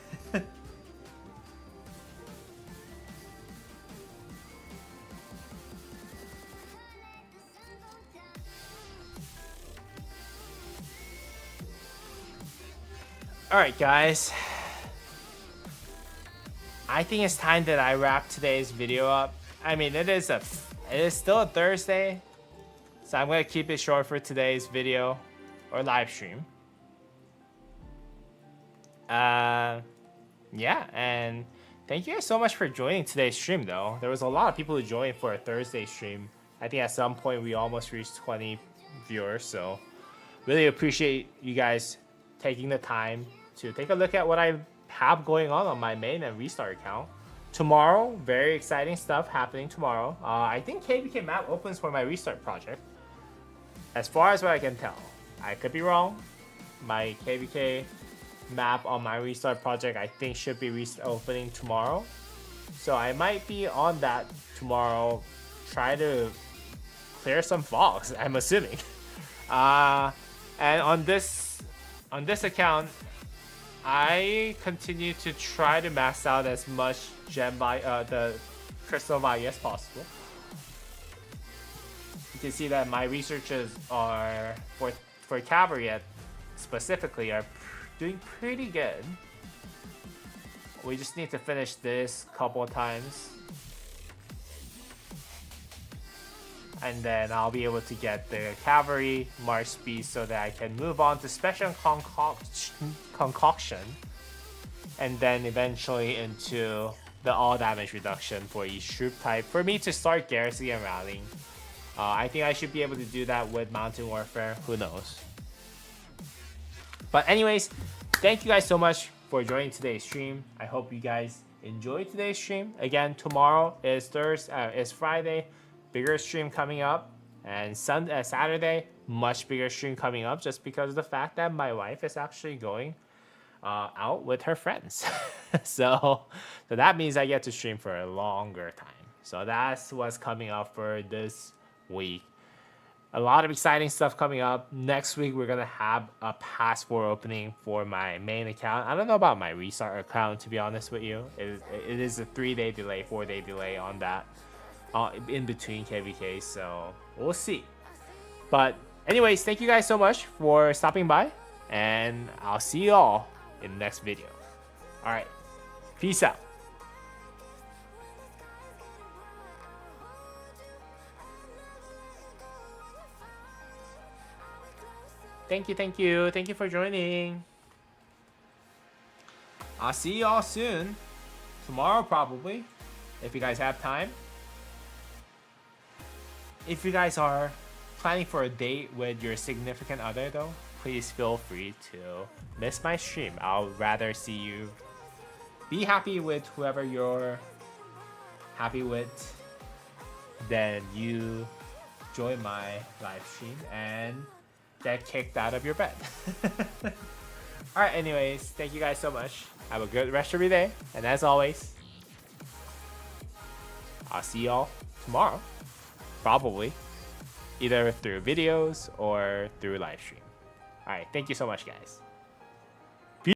Alright guys, I think it's time that I wrap today's video up. I mean, it is still a Thursday, so I'm gonna keep it short for today's video or live stream. Yeah, and thank you guys so much for joining today's stream though. There was a lot of people who joined for a Thursday stream. I think at some point we almost reached 20 viewers, so really appreciate you guys taking the time to take a look at what I have going on my main and restart account. Tomorrow, very exciting stuff happening tomorrow. I think KvK map opens for my restart project. As far as what I can tell, I could be wrong. My KvK map on my restart project I think should be opening tomorrow. So I might be on that tomorrow, try to clear some fogs, I'm assuming. And on this account, I continue to try to max out as much the crystal value as possible. You can see that my researches are for cavalry specifically are doing pretty good. We just need to finish this couple of times, and then I'll be able to get the cavalry march speed so that I can move on to special concoction, and then eventually into the all damage reduction for each troop type for me to start garrisoning and rallying. I think I should be able to do that with Mountain Warfare, who knows. But anyways, thank you guys so much for joining today's stream. I hope you guys enjoyed today's stream. Again, tomorrow is Friday, bigger stream coming up, and Saturday, much bigger stream coming up, just because of the fact that my wife is actually going out with her friends. so that means I get to stream for a longer time. So that's what's coming up for this week. A lot of exciting stuff coming up. Next week, we're going to have a passport opening for my main account. I don't know about my restart account, to be honest with you. It is a 3-day delay, 4-day delay on that, in between KvK, so we'll see. But anyways, thank you guys so much for stopping by, and I'll see you all in the next video. All right, peace out. Thank you for joining. I'll see you all soon. Tomorrow probably, if you guys have time. If you guys are planning for a date with your significant other though, please feel free to miss my stream. I'll rather see you be happy with whoever you're happy with than you join my live stream and get kicked out of your bed. Alright, anyways, thank you guys so much. Have a good rest of your day, and as always, I'll see y'all tomorrow. Probably. Either through videos or through live stream. Alright, thank you so much, guys.